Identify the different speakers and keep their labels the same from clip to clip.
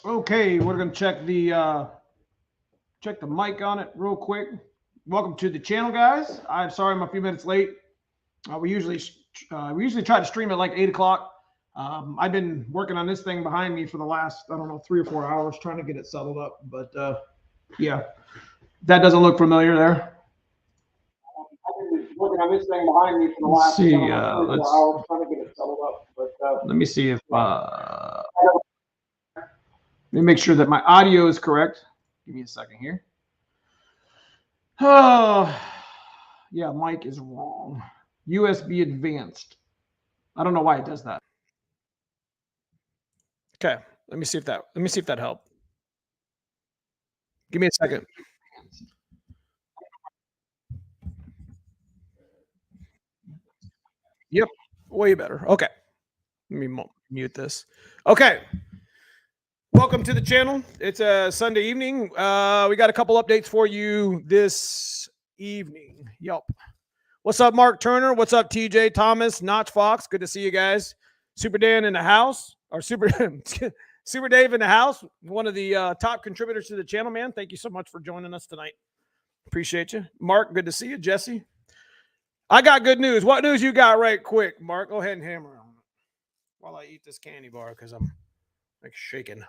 Speaker 1: Okay, we're gonna check the mic on it real quick. Welcome to the channel, guys. I'm sorry I'm a few minutes late. We usually try to stream at like 8 o'clock. I've been working on this thing behind me for the last, I don't know, 3 or 4 hours trying to get it settled up. But yeah, that doesn't look familiar there. I've been working on this thing behind me for the last, I don't know, 3 or 4 hours trying to get it settled up. But let me see if let me make sure that my audio is correct. Give me a second here. Oh, yeah, mic is wrong. USB advanced. I don't know why it does that. Okay, let me see if that helped. Give me a second. Yep, way better. Okay, let me mute this. Okay, welcome to the channel. It's a Sunday evening. We got a couple updates for you this evening. Yep. What's up, Mark Turner? What's up, TJ Thomas, Notch Fox? Good to see you guys. Super Dan in the house, or Super Super Dave in the house. One of the top contributors to the channel, man. Thank you so much for joining us tonight. Appreciate you, Mark. Good to see you, Jesse. I got good news. What news you got, right quick, Mark? Go ahead and hammer on it while I eat this candy bar because I'm like shaking.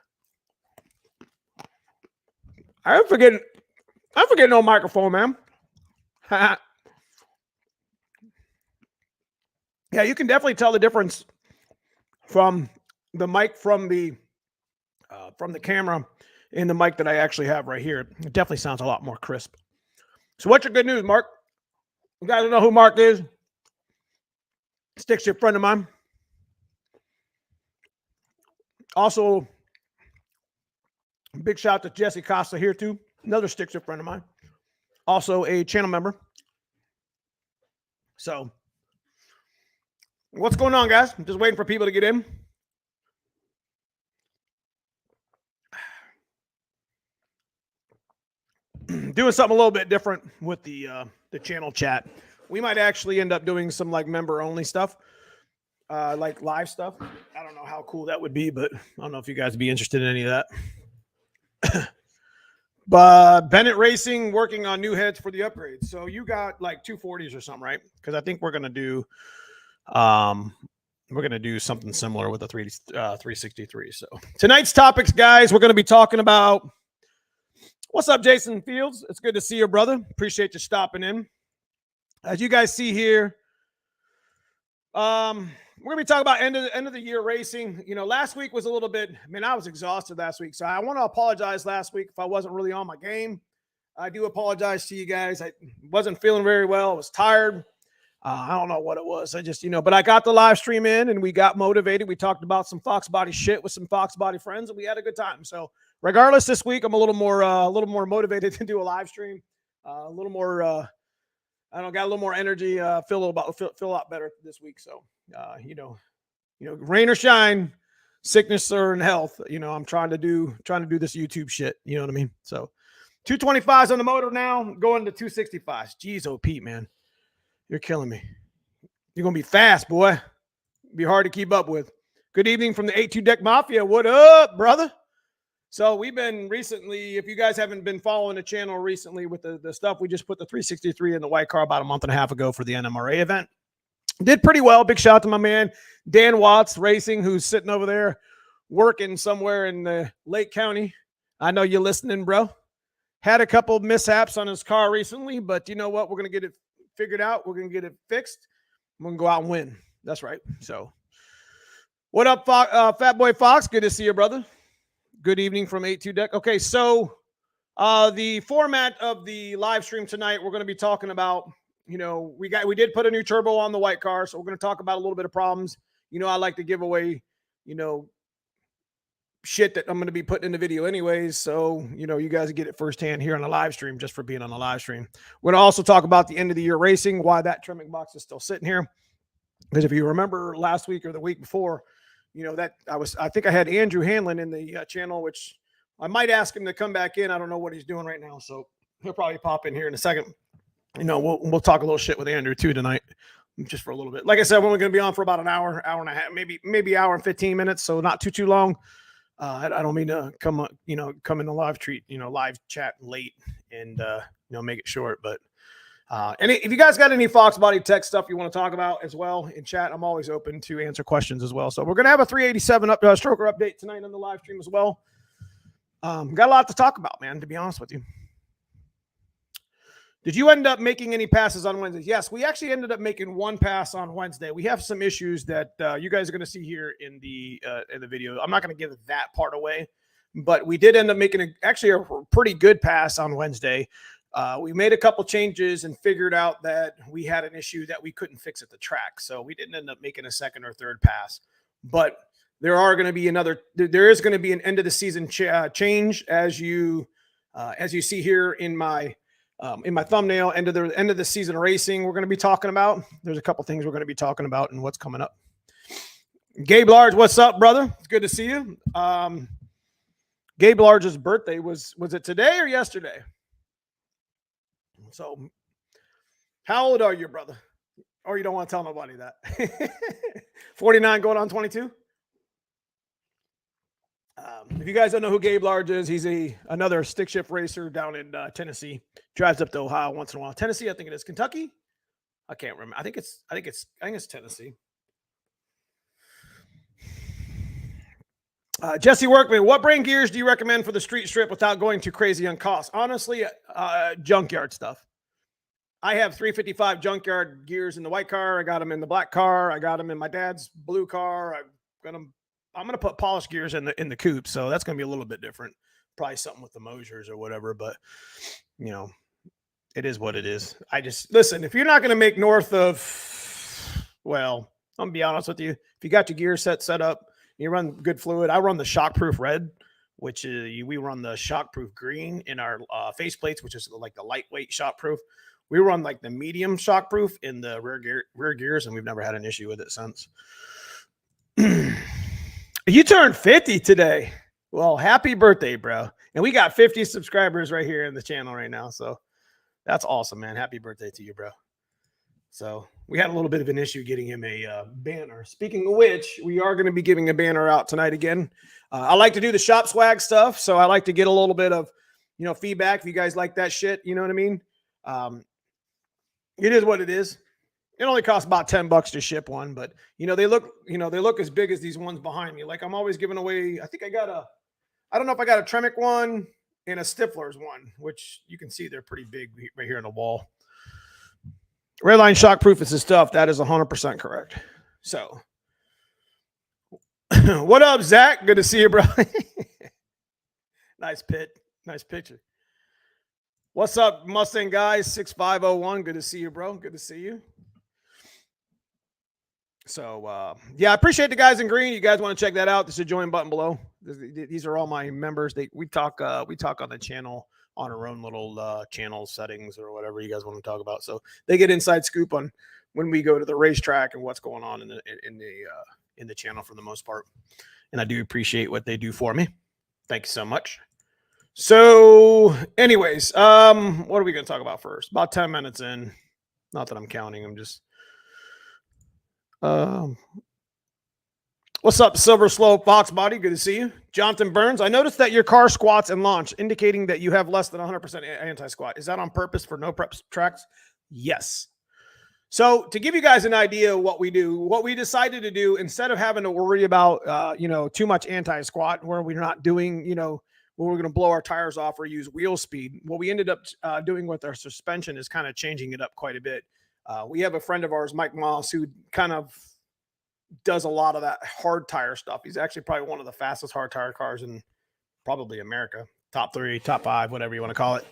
Speaker 1: I'm forgetting no microphone, man. Yeah, you can definitely tell the difference from the mic from the camera and the mic that I actually have right here. It definitely sounds a lot more crisp. So what's your good news, Mark? You guys know who Mark is? Stick shift friend of mine. Also, big shout out to Jesse Costa here too. Another stick shift friend of mine. Also a channel member. So what's going on, guys? I'm just waiting for people to get in. Doing something a little bit different with the channel chat. We might actually end up doing some like member only stuff, like live stuff. I don't know how cool that would be, but I don't know if you guys would be interested in any of that. But Bennett Racing working on new heads for the upgrades. So you got like 240s or something, right? Because I think we're gonna do something similar with the 363. So tonight's topics, guys, we're gonna be talking about. What's up, Jason Fields? It's good to see you, brother. Appreciate you stopping in. As you guys see here, we're gonna be talking about end of the year racing. You know, last week was a little bit. I mean, I was exhausted last week, so I want to apologize last week if I wasn't really on my game. I do apologize to you guys. I wasn't feeling very well. I was tired. I don't know what it was. I just, but I got the live stream in and we got motivated. We talked about some foxbody shit with some foxbody friends and we had a good time. So regardless, this week I'm a little more motivated to do a live stream. A little more, got a little more energy. Feel a lot better this week. So, rain or shine, sickness or in health. I'm trying to do this YouTube shit. You know what I mean? So, 225s on the motor now, going to 265s. Jeez, oh Pete, man. You're killing me. You're going to be fast, boy. Be hard to keep up with. Good evening from the 82 Deck Mafia. What up, brother? So we've been recently, if you guys haven't been following the channel recently with the stuff, we just put the 363 in the white car about a month and a half ago for the NMRA event. Did pretty well. Big shout out to my man, Dan Watts Racing, who's sitting over there working somewhere in the Lake County. I know you're listening, bro. Had a couple of mishaps on his car recently, but you know what? We're going to get it figured out. We're going to get it fixed. We're going to go out and win. That's right. So what up, Fat Boy Fox? Good to see you, brother. Good evening from 82 Deck. Okay, so the format of the live stream tonight, we're going to be talking about, we did put a new turbo on the white car, so we're going to talk about a little bit of problems. I like to give away, shit that I'm going to be putting in the video anyways. So, you guys get it firsthand here on the live stream just for being on the live stream. We're going to also talk about the end of the year racing, why that trimming box is still sitting here. Because if you remember last week or the week before, I think I had Andrew Hanlon in the channel, which I might ask him to come back in. I don't know what he's doing right now. So he'll probably pop in here in a second. We'll talk a little shit with Andrew too tonight, just for a little bit. Like I said, we're only going to be on for about an hour and a half, maybe hour and 15 minutes. So not too long. I don't mean to come in the live chat late and make it short, but and if you guys got any foxbody tech stuff you want to talk about as well in chat, I'm always open to answer questions as well. So we're gonna have a 387 stroker update tonight on the live stream as well. Got a lot to talk about, man, to be honest with you. Did you end up making any passes on Wednesday? Yes, we actually ended up making one pass on Wednesday. We have some issues that you guys are going to see here in the video. I'm not going to give that part away, but we did end up making actually a pretty good pass on Wednesday. We made a couple changes and figured out that we had an issue that we couldn't fix at the track, so we didn't end up making a second or third pass. But there is going to be an end of the season change as you see here in my thumbnail. End of the season racing we're going to be talking about. There's a couple things we're going to be talking about and what's coming up. Gabe Large, what's up, brother? It's good to see you. Gabe Large's birthday was it today or yesterday? So how old are you, brother? Or you don't want to tell nobody that? 49 going on 22. If you guys don't know who Gabe Large is, he's another stick shift racer down in Tennessee. Drives up to Ohio once in a while. Tennessee, I think it is. Kentucky? I can't remember. I think it's Tennessee. Jesse Workman, what brand gears do you recommend for the street strip without going too crazy on cost? Honestly, junkyard stuff. I have 355 junkyard gears in the white car. I got them in the black car. I got them in my dad's blue car. I'm going to put polished gears in the coupe, so that's going to be a little bit different. Probably something with the Mosers or whatever, but it is what it is. Listen, if you're not going to make north of, well, I'm going to be honest with you. If you got your gear set up, you run good fluid. I run the shockproof red, which is, we run the shockproof green in our faceplates, which is like the lightweight shockproof. We run like the medium shockproof in the rear gears, and we've never had an issue with it since. You turned 50 today. Well, happy birthday, bro. And we got 50 subscribers right here in the channel right now. So that's awesome, man. Happy birthday to you, bro. So we had a little bit of an issue getting him a banner. Speaking of which, we are going to be giving a banner out tonight again. I like to do the shop swag stuff, so I like to get a little bit of, feedback if you guys like that shit. You know what I mean? It is what it is. It only costs about $10 to ship one, but they look as big as these ones behind me. Like I'm always giving away. I think I don't know if I got a Tremec one and a Stifler's one, which you can see they're pretty big right here on the wall. Redline shockproof is his stuff. That is 100% correct. So, what up, Zach? Good to see you, bro. Nice picture. What's up, Mustang guys? 6501. Good to see you, bro. Good to see you. So, yeah, I appreciate the guys in green. You guys want to check that out? There's a join button below. These are all my members. We talk on the channel on our own little channel settings or whatever you guys want to talk about. So they get inside scoop on when we go to the racetrack and what's going on in the channel for the most part. And I do appreciate what they do for me. Thank you so much. So, anyways, what are we going to talk about first? About 10 minutes in. Not that I'm counting. I'm just. What's up, Silver Slow Foxbody? Good to see you. Jonathan Burns, I noticed that your car squats and launch, indicating that you have less than 100% anti-squat. Is that on purpose for no prep tracks? Yes. So to give you guys an idea of what we do, what we decided to do, instead of having to worry about, too much anti-squat where we're not doing, where we're going to blow our tires off or use wheel speed, what we ended up doing with our suspension is kind of changing it up quite a bit. We have a friend of ours, Mike Moss, who kind of does a lot of that hard tire stuff. He's actually probably one of the fastest hard tire cars in probably America. Top 3, top 5, whatever you want to call it.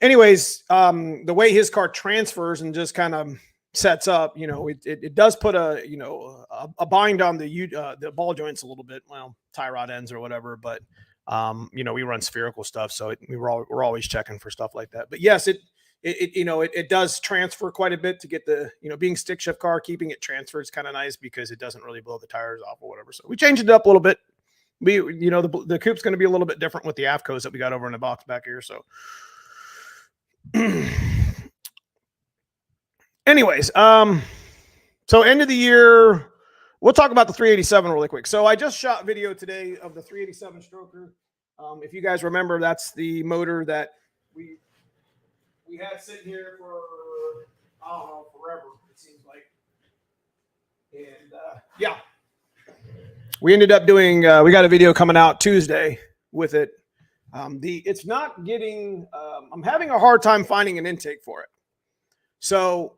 Speaker 1: Anyways, the way his car transfers and just kind of sets up, it does put a bind on the ball joints a little bit. Well, tie rod ends or whatever, but we run spherical stuff, so we're always checking for stuff like that. But yes, it does transfer quite a bit to get the, being stick shift car, keeping it transferred is kind of nice because it doesn't really blow the tires off or whatever. So we changed it up a little bit. The coupe's going to be a little bit different with the AFCOs that we got over in the box back here. So anyways, so end of the year, we'll talk about the 387 really quick. So I just shot video today of the 387 stroker. If you guys remember, that's the motor that we had sitting here for, I don't know, forever, it seems like. And yeah, we ended up doing, we got a video coming out Tuesday with it. It's not getting, I'm having a hard time finding an intake for it. So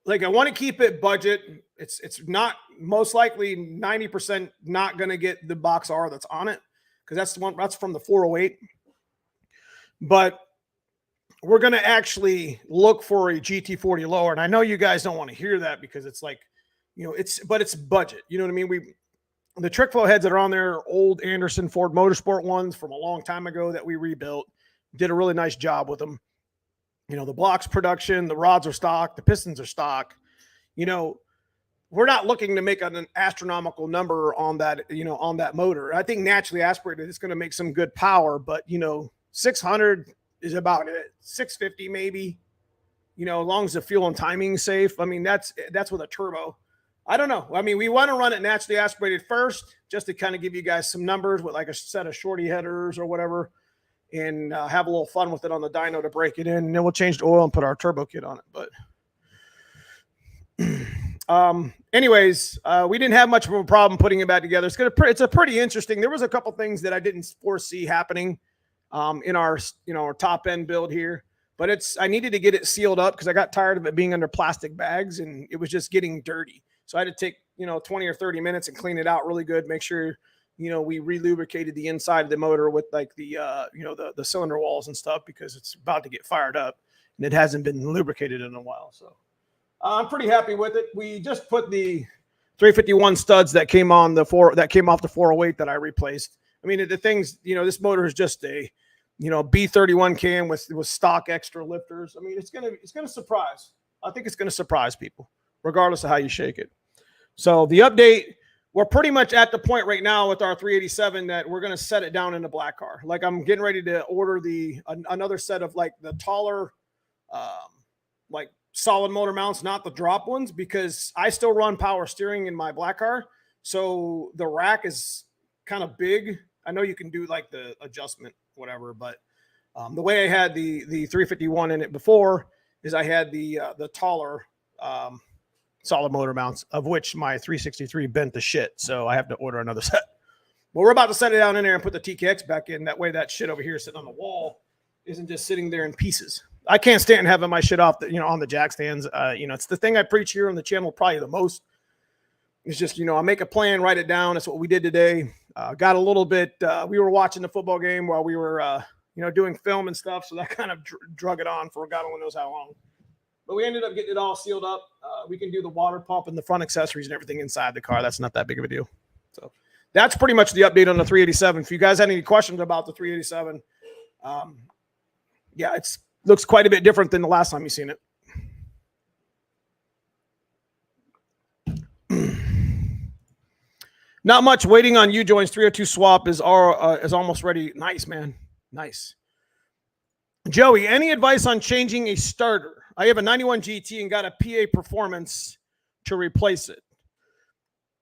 Speaker 1: like, I want to keep it budget. It's not, most likely 90% not going to get the box R that's on it, because that's the one, that's from the 408. But we're going to actually look for a GT40 lower. And I know you guys don't want to hear that, because it's like, you know, but it's budget. You know what I mean? The trick flow heads that are on there are old Anderson Ford Motorsport ones from a long time ago that we rebuilt. Did a really nice job with them. You know, the blocks production, the rods are stock, the pistons are stock. You know, we're not looking to make an astronomical number on that, you know, on that motor. I think naturally aspirated, it's going to make some good power, but, you know, 600 is about it. 650 maybe, you know, as long as the fuel and timing is safe. I mean, that's with a turbo. I don't know. I mean, we want to run it naturally aspirated first, just to kind of give you guys some numbers with like a set of shorty headers or whatever, and have a little fun with it on the dyno to break it in. And then we'll change the oil and put our turbo kit on it. But anyways, we didn't have much of a problem putting it back together. It's a pretty interesting. There was a couple things that I didn't foresee happening in our, you know, our top end build here, but I needed to get it sealed up because I got tired of it being under plastic bags and it was just getting dirty. So I had to take, you know, 20 or 30 minutes and clean it out really good. Make sure, you know, we re-lubricated the inside of the motor with like the, you know, the cylinder walls and stuff, because it's about to get fired up and it hasn't been lubricated in a while. So I'm pretty happy with it. We just put the 351 studs that came off the 408 that I replaced. I mean, the things, you know, this motor is just a, you know, B31 cam with stock extra lifters. I mean, it's gonna surprise. I think it's gonna surprise people, regardless of how you shake it. So the update, we're pretty much at the point right now with our 387 that we're going to set it down in the black car. Like, I'm getting ready to order another set of like the taller, like solid motor mounts, not the drop ones, because I still run power steering in my black car. So the rack is kind of big. I know you can do like the adjustment, whatever, but the way I had the 351 in it before is I had the taller, solid motor mounts, of which my 363 bent to shit. So I have to order another set. But we're about to set it down in there and put the TKX back in. That way that shit over here sitting on the wall isn't just sitting there in pieces. I can't stand having my shit off the, you know, on the jack stands. You know, it's the thing I preach here on the channel probably the most. It's just, you know, I make a plan, write it down. That's what we did today. Got a little bit, we were watching the football game while we were, you know, doing film and stuff. So that kind of drug it on for God only knows how long. But we ended up getting it all sealed up. We can do the water pump and the front accessories and everything inside the car. That's not that big of a deal. So that's pretty much the update on the 387. If you guys had any questions about the 387, yeah, it looks quite a bit different than the last time you've seen it. Not much. Waiting on U-joints. 302 swap is almost ready. Nice, man. Nice. Joey, any advice on changing a starter? I have a 91 GT and got a PA Performance to replace it.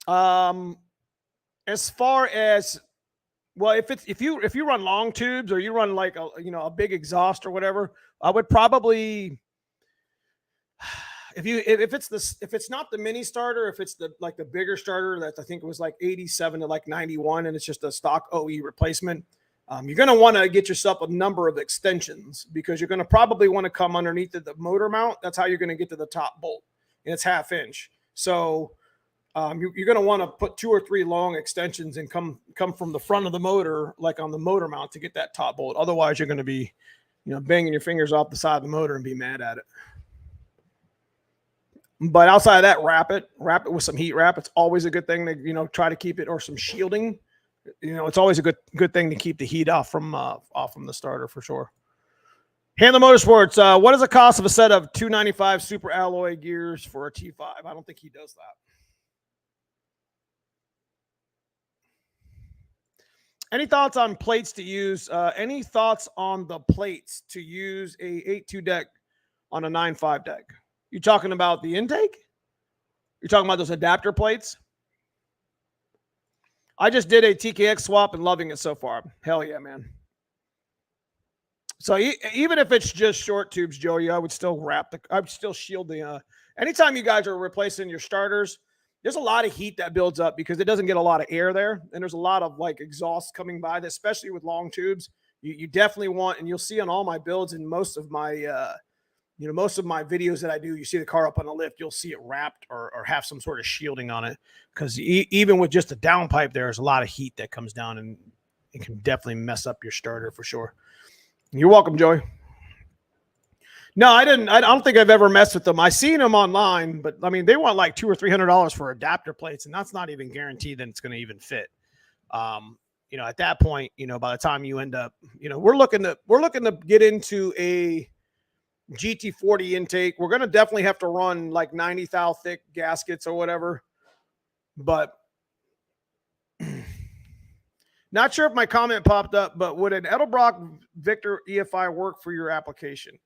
Speaker 1: As far as, well, if you run long tubes or you run like a big exhaust or whatever, I would probably, if it's not the mini starter, if it's the bigger starter that I think it was like 87 to like 91 and it's just a stock OE replacement, you're going to want to get yourself a number of extensions, because you're going to probably want to come underneath the motor mount. That's how you're going to get to the top bolt, and it's 1/2 inch. So you're going to want to put 2 or 3 long extensions and come from the front of the motor, like on the motor mount, to get that top bolt. Otherwise, you're going to be, you know, banging your fingers off the side of the motor and be mad at it. But outside of that, wrap it with some heat wrap. It's always a good thing to, you know, try to keep it, or some shielding. You know, it's always a good thing to keep the heat off from the starter for sure. Handler Motorsports, what is the cost of a set of 295 super alloy gears for a T5? I don't think he does that. Any thoughts on plates to use? Any thoughts on the plates to use a 8.2 deck on a 9.5 deck? You talking about the intake? You're talking about those adapter plates? I just did a TKX swap and loving it so far. Hell yeah, man. So even if it's just short tubes, Joey, I would still I would still shield the, anytime you guys are replacing your starters, there's a lot of heat that builds up because it doesn't get a lot of air there. And there's a lot of like exhaust coming by, especially with long tubes. You definitely want, and you'll see on all my builds and most of my, most of my videos that I do, you see the car up on the lift, you'll see it wrapped or have some sort of shielding on it. Because even with just a downpipe, there's a lot of heat that comes down and it can definitely mess up your starter for sure. You're welcome, Joey. No, I didn't. I don't think I've ever messed with them. I seen them online, but I mean, they want like $200 or $300 for adapter plates, and that's not even guaranteed that it's going to even fit. At that point, by the time you end up, we're looking to get into a GT40 intake. We're going to definitely have to run like 90 thou thick gaskets or whatever, but not sure if my comment popped up, but would an Edelbrock Victor EFI work for your application?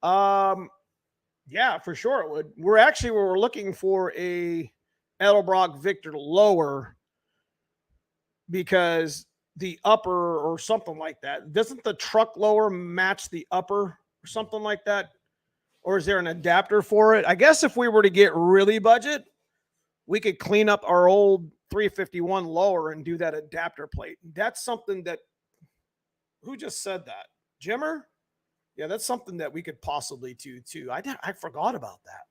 Speaker 1: Yeah, for sure it would. We're looking for a Edelbrock Victor lower because the upper or something like that. Doesn't the truck lower match the upper or something like that? Or is there an adapter for it? I guess if we were to get really budget, we could clean up our old 351 lower and do that adapter plate. That's something that, who just said that? Jimmer? Yeah, that's something that we could possibly do too. I forgot about that.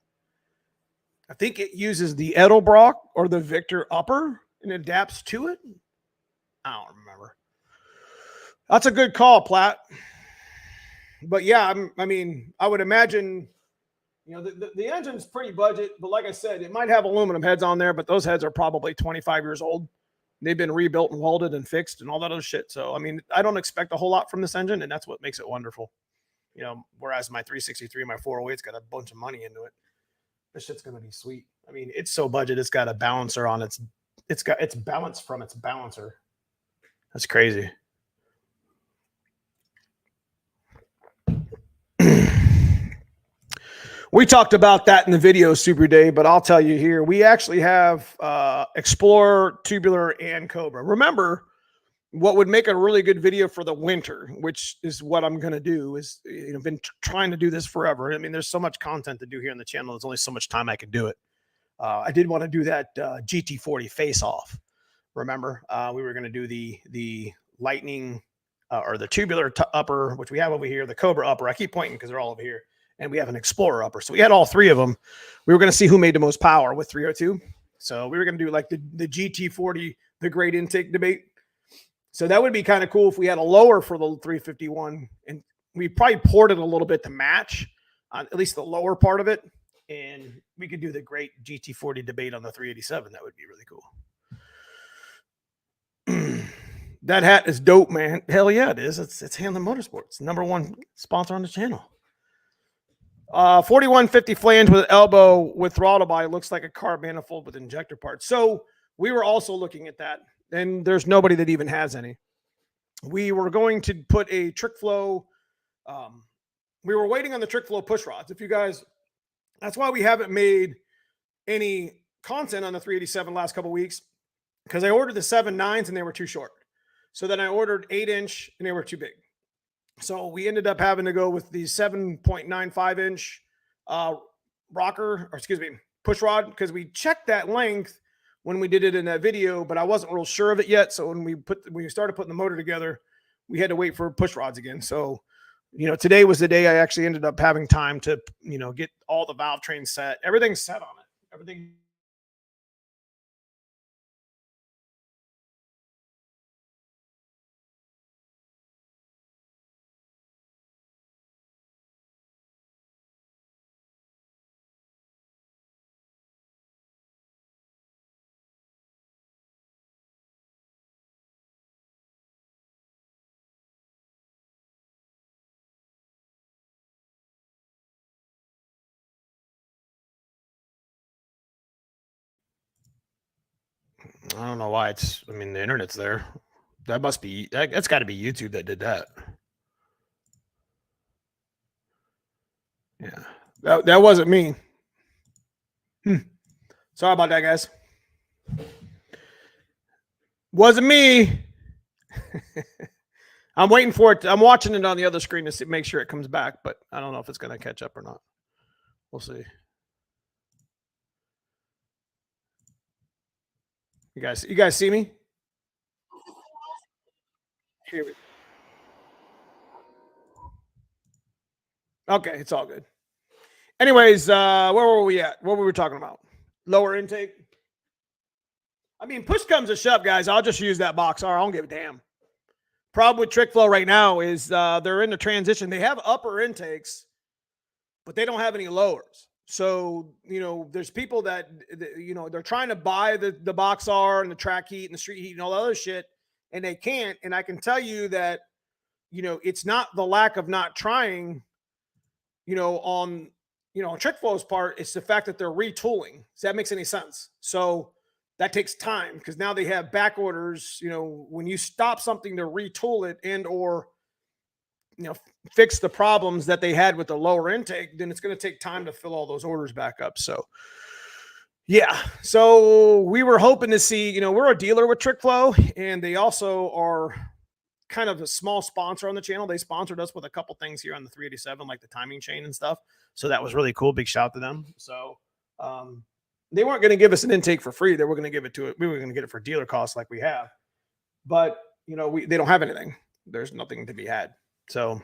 Speaker 1: I think it uses the Edelbrock or the Victor upper and adapts to it. I don't remember. That's a good call, Platt. But yeah, I would imagine, the engine's pretty budget, but like I said, it might have aluminum heads on there, but those heads are probably 25 years old. They've been rebuilt and welded and fixed and all that other shit. So, I don't expect a whole lot from this engine, and that's what makes it wonderful. Whereas my 363, my 408's got a bunch of money into it. This shit's going to be sweet. It's so budget. It's got a balancer on it's balanced from its balancer. That's crazy. We talked about that in the video, Super Dave, but I'll tell you here, we actually have Explorer, Tubular, and Cobra. Remember, what would make a really good video for the winter, which is what I'm going to do, is been trying to do this forever. There's so much content to do here on the channel. There's only so much time I can do it. I did want to do that GT40 face-off. Remember, we were going to do the Lightning or the Tubular upper, which we have over here, the Cobra upper. I keep pointing because they're all over here. And we have an Explorer upper. So we had all three of them. We were going to see who made the most power with 302. So we were going to do like the GT40, the great intake debate. So that would be kind of cool if we had a lower for the 351. And we probably poured it a little bit to match, at least the lower part of it. And we could do the great GT40 debate on the 387. That would be really cool. That hat is dope, man. Hell yeah, it is. It's Hanlon Motorsports, #1 sponsor on the channel. 4150 flange with elbow with throttle body looks like a carb manifold with injector parts. So we were also looking at that, and there's nobody that even has any. We were going to put a trick flow. We were waiting on the trick flow push rods. If you guys, that's why we haven't made any content on the 387 last couple weeks, because I ordered the 7.9s and they were too short. So then I ordered 8-inch and they were too big. So we ended up having to go with the 7.95-inch push rod, because we checked that length when we did it in that video, but I wasn't real sure of it yet. So when we started putting the motor together, we had to wait for push rods again. So, today was the day I actually ended up having time to, get all the valve trains set. Everything's set on it. Everything. I don't know why the internet's there. That's got to be YouTube that did that. Yeah, that wasn't me. Sorry about that, guys. Wasn't me. I'm waiting for it. I'm watching it on the other screen to see, make sure it comes back, but I don't know if it's going to catch up or not. We'll see. You guys see me? Here we Okay, it's all good. Anyways, where were we at? What were we talking about? Lower intake. I mean, push comes to shove, guys. I'll just use that box R. I don't give a damn. Problem with Trick Flow right now is they're in the transition. They have upper intakes, but they don't have any lowers. So, there's people that, they're trying to buy the box R and the track heat and the street heat and all the other shit, and they can't. And I can tell you that, it's not the lack of not trying, on Trick Flow's part. It's the fact that they're retooling. Does that make any sense? So that takes time because now they have back orders. When you stop something to retool it and or fix the problems that they had with the lower intake, then it's going to take time to fill all those orders back up. So yeah, so we were hoping to see, we're a dealer with Trick Flow, and they also are kind of a small sponsor on the channel. They sponsored us with a couple things here on the 387, like the timing chain and stuff. So that was really cool. Big shout to them. So they weren't going to give us an intake for free. They were going to give it to it. We were going to get it for dealer costs like we have, but they don't have anything. There's nothing to be had. So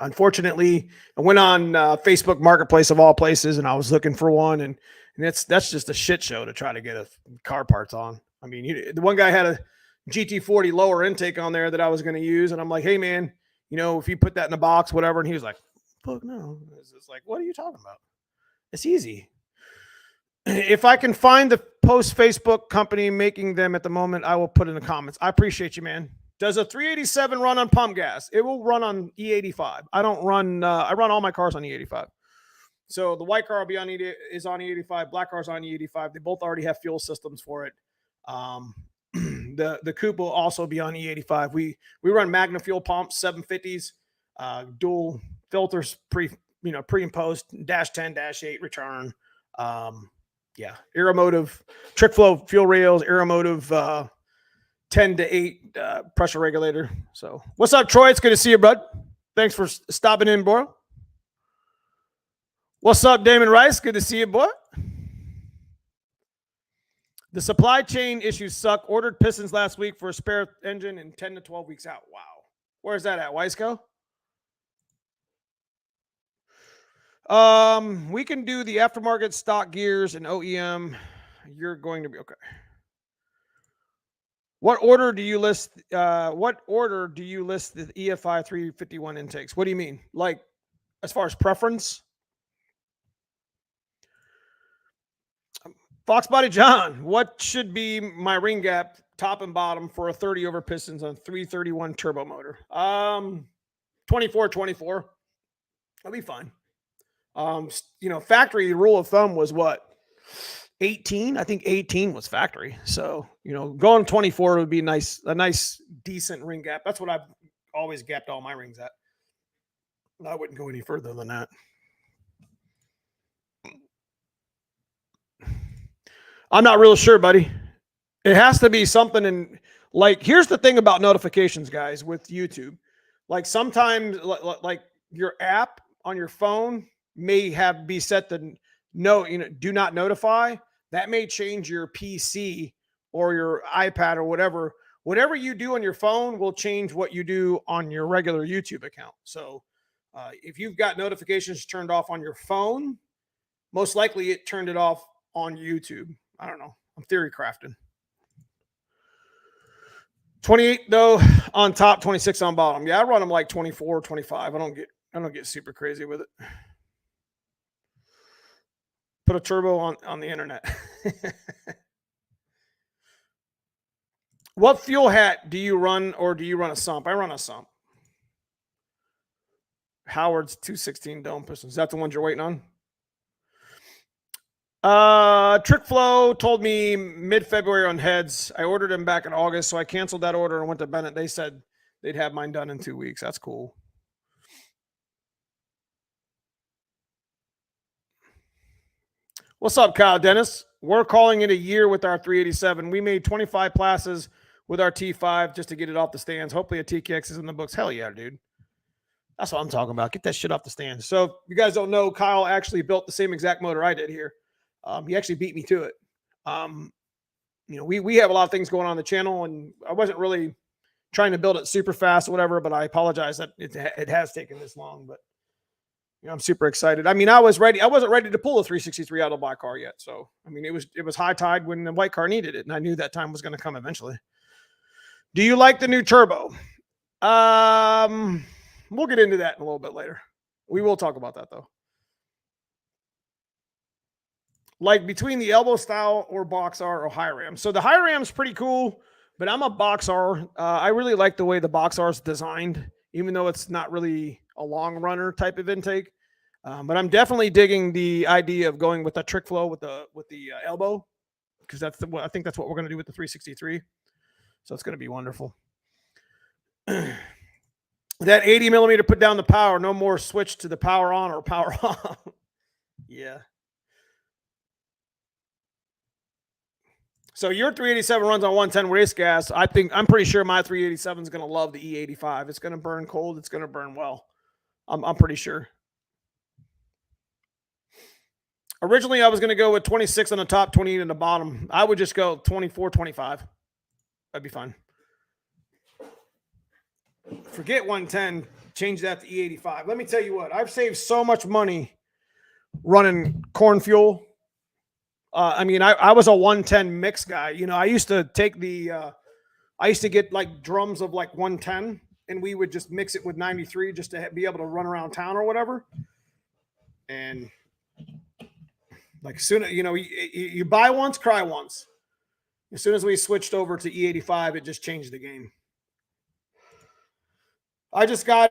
Speaker 1: unfortunately, I went on Facebook Marketplace of all places, and I was looking for one, and that's just a shit show to try to get a car parts on. I mean, the one guy had a GT40 lower intake on there that I was going to use, and I'm like, hey man, if you put that in a box, whatever, and he was like, fuck no. It's like, what are you talking about? It's easy. If I can find the post Facebook company making them at the moment, I will put in the comments. I appreciate you, man. Does a 387 run on pump gas? It will run on E85. I don't run. I run all my cars on E85. So the white car will be on is on E85. Black car's on E85. They both already have fuel systems for it. The coupe will also be on E85. We run Magna fuel pumps, 750s, dual filters, pre and post, -10, -8 return. Yeah, Aeromotive, Trick Flow fuel rails, Aeromotive 10 to 8 pressure regulator. So what's up, Troy? It's good to see you, bud. Thanks for stopping in, boy. What's up, Damon Rice? Good to see you, boy. The supply chain issues suck. Ordered pistons last week for a spare engine and 10 to 12 weeks out. Wow. Where's that at, Weisco? We can do the aftermarket stock gears and OEM. You're going to be okay. What order do you list the EFI 351 intakes? What do you mean? Like as far as preference? Foxbody John, what should be my ring gap top and bottom for a 30 over pistons on 331 turbo motor? 24. That'll be fine. Factory rule of thumb was what? 18. I think 18 was factory. So, going 24 would be a nice, decent ring gap. That's what I've always gapped all my rings at. I wouldn't go any further than that. I'm not real sure, buddy. It has to be something in, like, here's the thing about notifications, guys, with YouTube. Like sometimes like your app on your phone may be set to do not notify. That may change your PC or your iPad or whatever. Whatever you do on your phone will change what you do on your regular YouTube account. So if you've got notifications turned off on your phone, most likely it turned it off on YouTube. I don't know. I'm theory crafting. 28 though on top, 26 on bottom. Yeah, I run them like 24, 25. I don't get super crazy with it. Put a turbo on the internet. What fuel hat do you run, or do you run a sump? I run a sump. Howard's 216 dome pistons. Is that the ones you're waiting on? Trick Flow told me mid-February on heads. I ordered them back in August, so I canceled that order and went to Bennett. They said they'd have mine done in 2 weeks. That's cool. What's up, Kyle Dennis? We're calling it a year with our 387. We made 25 passes with our T5 just to get it off the stands. Hopefully a TKX is in the books. Hell yeah, dude. That's what I'm talking about. Get that shit off the stands. So if you guys don't know, Kyle actually built the same exact motor I did here. He actually beat me to it. You know, we have a lot of things going on the channel, and I wasn't really trying to build it super fast or whatever, but I apologize that it has taken this long, but you know, I'm super excited. I mean, I wasn't ready to pull a 363 out of the black car yet. So, I mean, it was high tide when the white car needed it. And I knew that time was going to come eventually. Do you like the new turbo? We'll get into that in a little bit later. We will talk about that though. Like between the elbow style or box R or high ram. So the high ram's pretty cool, but I'm a box R. I really like the way the box R is designed, even though it's not really a long runner type of intake. But I'm definitely digging the idea of going with the trick flow with the elbow, because I think that's what we're going to do with the 363. So it's going to be wonderful. That 80 millimeter put down the power. No more switch to the power on or power off. Yeah. So your 387 runs on 110 race gas. I'm pretty sure my 387 is going to love the E85. It's going to burn cold. It's going to burn well. I'm pretty sure. Originally, I was going to go with 26 on the top, 28 on the bottom. I would just go 24, 25. That'd be fine. Forget 110. Change that to E85. Let me tell you what. I've saved so much money running corn fuel. I mean, I was a 110 mix guy. You know, I used to take I used to get like drums of like 110, and we would just mix it with 93 just to be able to run around town or whatever. And like soon, you know, you buy once, cry once. As soon as we switched over to E85, it just changed the game. I just got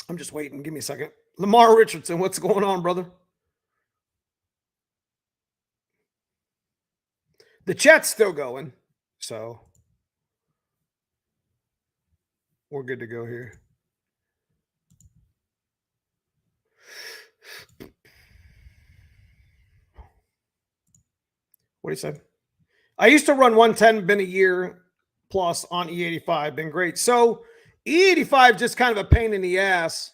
Speaker 1: I'm just waiting. Give me a second. Lamar Richardson, what's going on, brother? The chat's still going, so we're good to go here. What he said? I used to run 110, been a year plus on E85, been great. So E85 just kind of a pain in the ass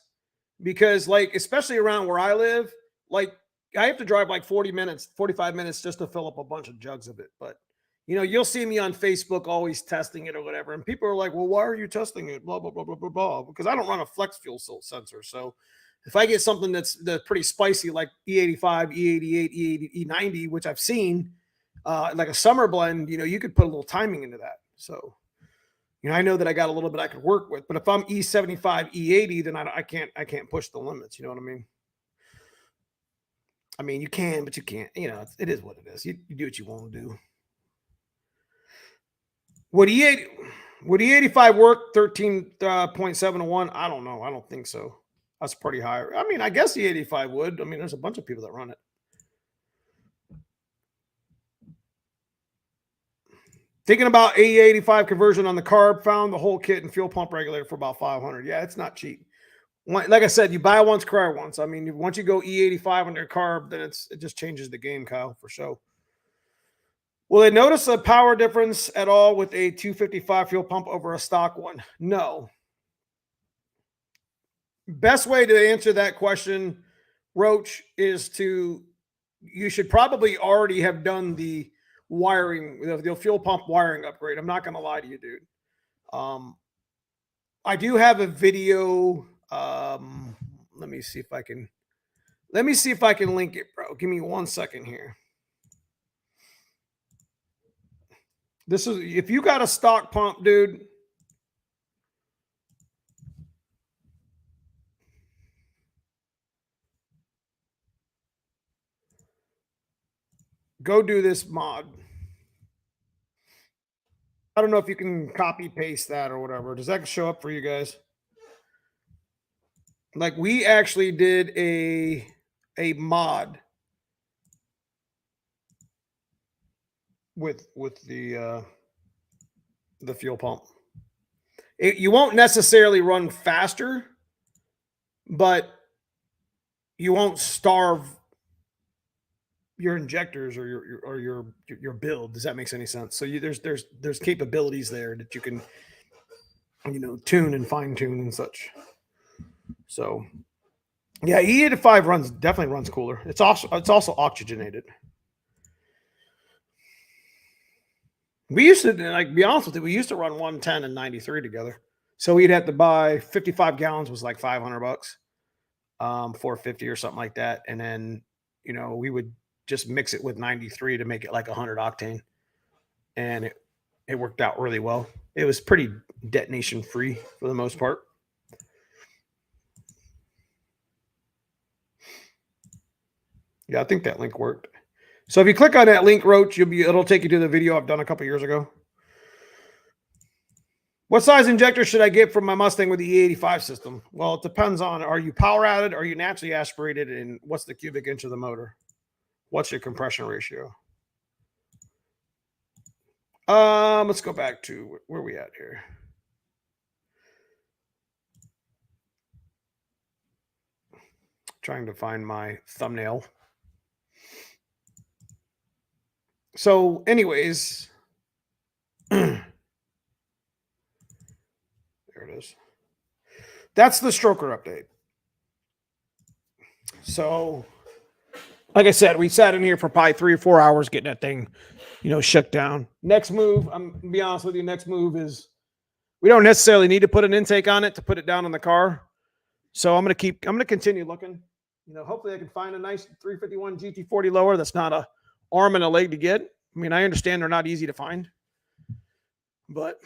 Speaker 1: because, like, especially around where I live, like, I have to drive like 40 minutes, 45 minutes just to fill up a bunch of jugs of it. But, you know, you'll see me on Facebook always testing it or whatever. And people are like, well, why are you testing it? Blah, blah, blah, blah, blah, blah. Because I don't run a flex fuel sensor. So if I get something that's pretty spicy, like E85, E88, E90, which I've seen, like a summer blend, you know, you could put a little timing into that. So, you know, I know that I got a little bit I could work with, but if I'm E75, E80, then I can't push the limits. You know what I mean? I mean, you can, but you can't. You know, it is what it is. You do what you want to do. Would E85 work 13.7 to 1? I don't know. I don't think so. That's pretty high. I mean, I guess E85 would. I mean, there's a bunch of people that run it. Thinking about E85 conversion on the carb, found the whole kit and fuel pump regulator for about $500. Yeah, it's not cheap. Like I said, you buy once, cry once. I mean, once you go E85 on your carb, then it just changes the game, Kyle, for sure. Will they notice a power difference at all with a 255 fuel pump over a stock one? No. Best way to answer that question, Roach, is you should probably already have done the wiring, the fuel pump wiring upgrade. I'm not going to lie to you, dude. I do have a video. Let me see if I can link it, bro. Give me 1 second here. This is, if you got a stock pump, dude. go do this mod. I don't know if you can copy paste that or whatever. Does that show up for you guys? Like we actually did a mod with the fuel pump. You won't necessarily run faster, but you won't starve your injectors or your build. Does that make any sense? So there's capabilities there that you can tune and fine tune and such. So yeah, E85 definitely runs cooler. It's also oxygenated. We used to, like, be honest with you, we used to run 110 and 93 together. So we'd have to buy 55 gallons was like $500, 450 or something like that. And then, we would just mix it with 93 to make it like 100 octane. And it worked out really well. It was pretty detonation free for the most part. Yeah, I think that link worked. So if you click on that link, Roach, it'll take you to the video I've done a couple years ago. What size injector should I get from my Mustang with the E85 system? Well, it depends on, are you power added? Are you naturally aspirated? And what's the cubic inch of the motor? What's your compression ratio? Let's go back to where we at here. Trying to find my thumbnail. So anyways, there it is. That's the stroker update. So like I said, we sat in here for probably 3 or 4 hours getting that thing, shook down. Next move, I'm going to be honest with you, next move is we don't necessarily need to put an intake on it to put it down on the car. So I'm going to continue looking. Hopefully I can find a nice 351 GT40 lower that's not a arm and a leg to get. I mean, I understand they're not easy to find, but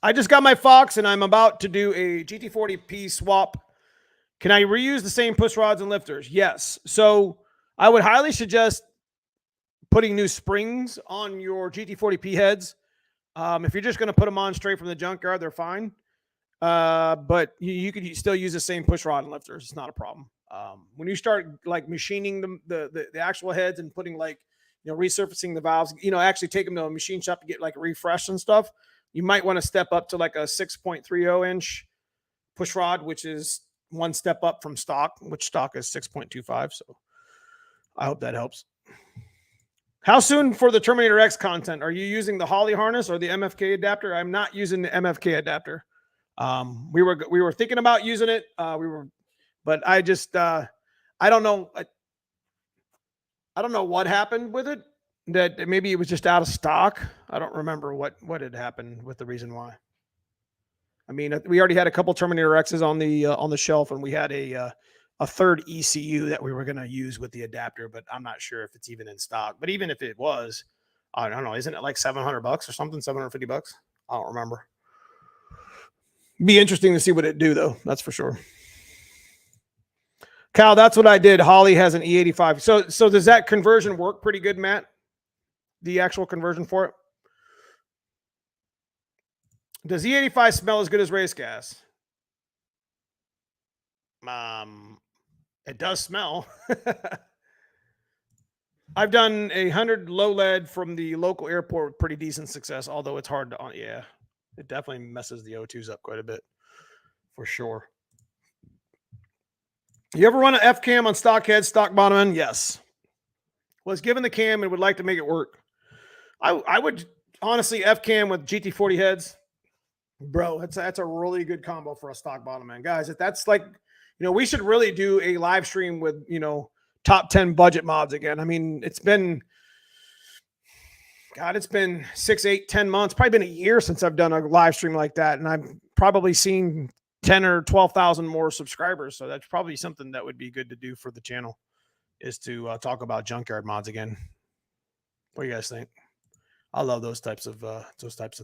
Speaker 1: I just got my Fox and I'm about to do a GT40P swap. Can I reuse the same push rods and lifters? Yes. So I would highly suggest putting new springs on your GT40P heads. If you're just going to put them on straight from the junkyard, they're fine. But you could still use the same push rod and lifters. It's not a problem. When you start like machining the actual heads and putting resurfacing the valves, actually take them to a machine shop to get like a refresh and stuff, you might want to step up to like a 6.30 inch push rod, which is one step up from stock, which stock is 6.25. So I hope that helps. How soon for the Terminator X content? Are you using the Holly harness or the MFK adapter? I'm not using the MFK adapter. We were thinking about using it. But I just, I don't know. I don't know what happened with it, that maybe it was just out of stock. I don't remember what had happened with the reason why. I mean, we already had a couple Terminator X's on the shelf, and we had a third ECU that we were going to use with the adapter, but I'm not sure if it's even in stock. But even if it was, I don't know, isn't it like $700 or something, $750? I don't remember. Be interesting to see what it do, though. That's for sure. Cal, that's what I did. Holly has an E85. So does that conversion work pretty good, Matt? The actual conversion for it? Does E85 smell as good as race gas? It does smell. I've done 100 low lead from the local airport with pretty decent success, although it's hard to, yeah, it definitely messes the O2s up quite a bit, for sure. You ever run an F cam on stock head, stock bottom end? Yes. Was given the cam and would like to make it work. I would honestly F cam with GT40 heads, bro. That's a really good combo for a stock bottom end, guys. If that's like, we should really do a live stream with top 10 budget mods again. I mean, it's been 6, 8, 10 months, probably been a year since I've done a live stream like that, and I've probably seen 10 or 12,000 more subscribers. So that's probably something that would be good to do for the channel, is to talk about junkyard mods again. What do you guys think? I love those types of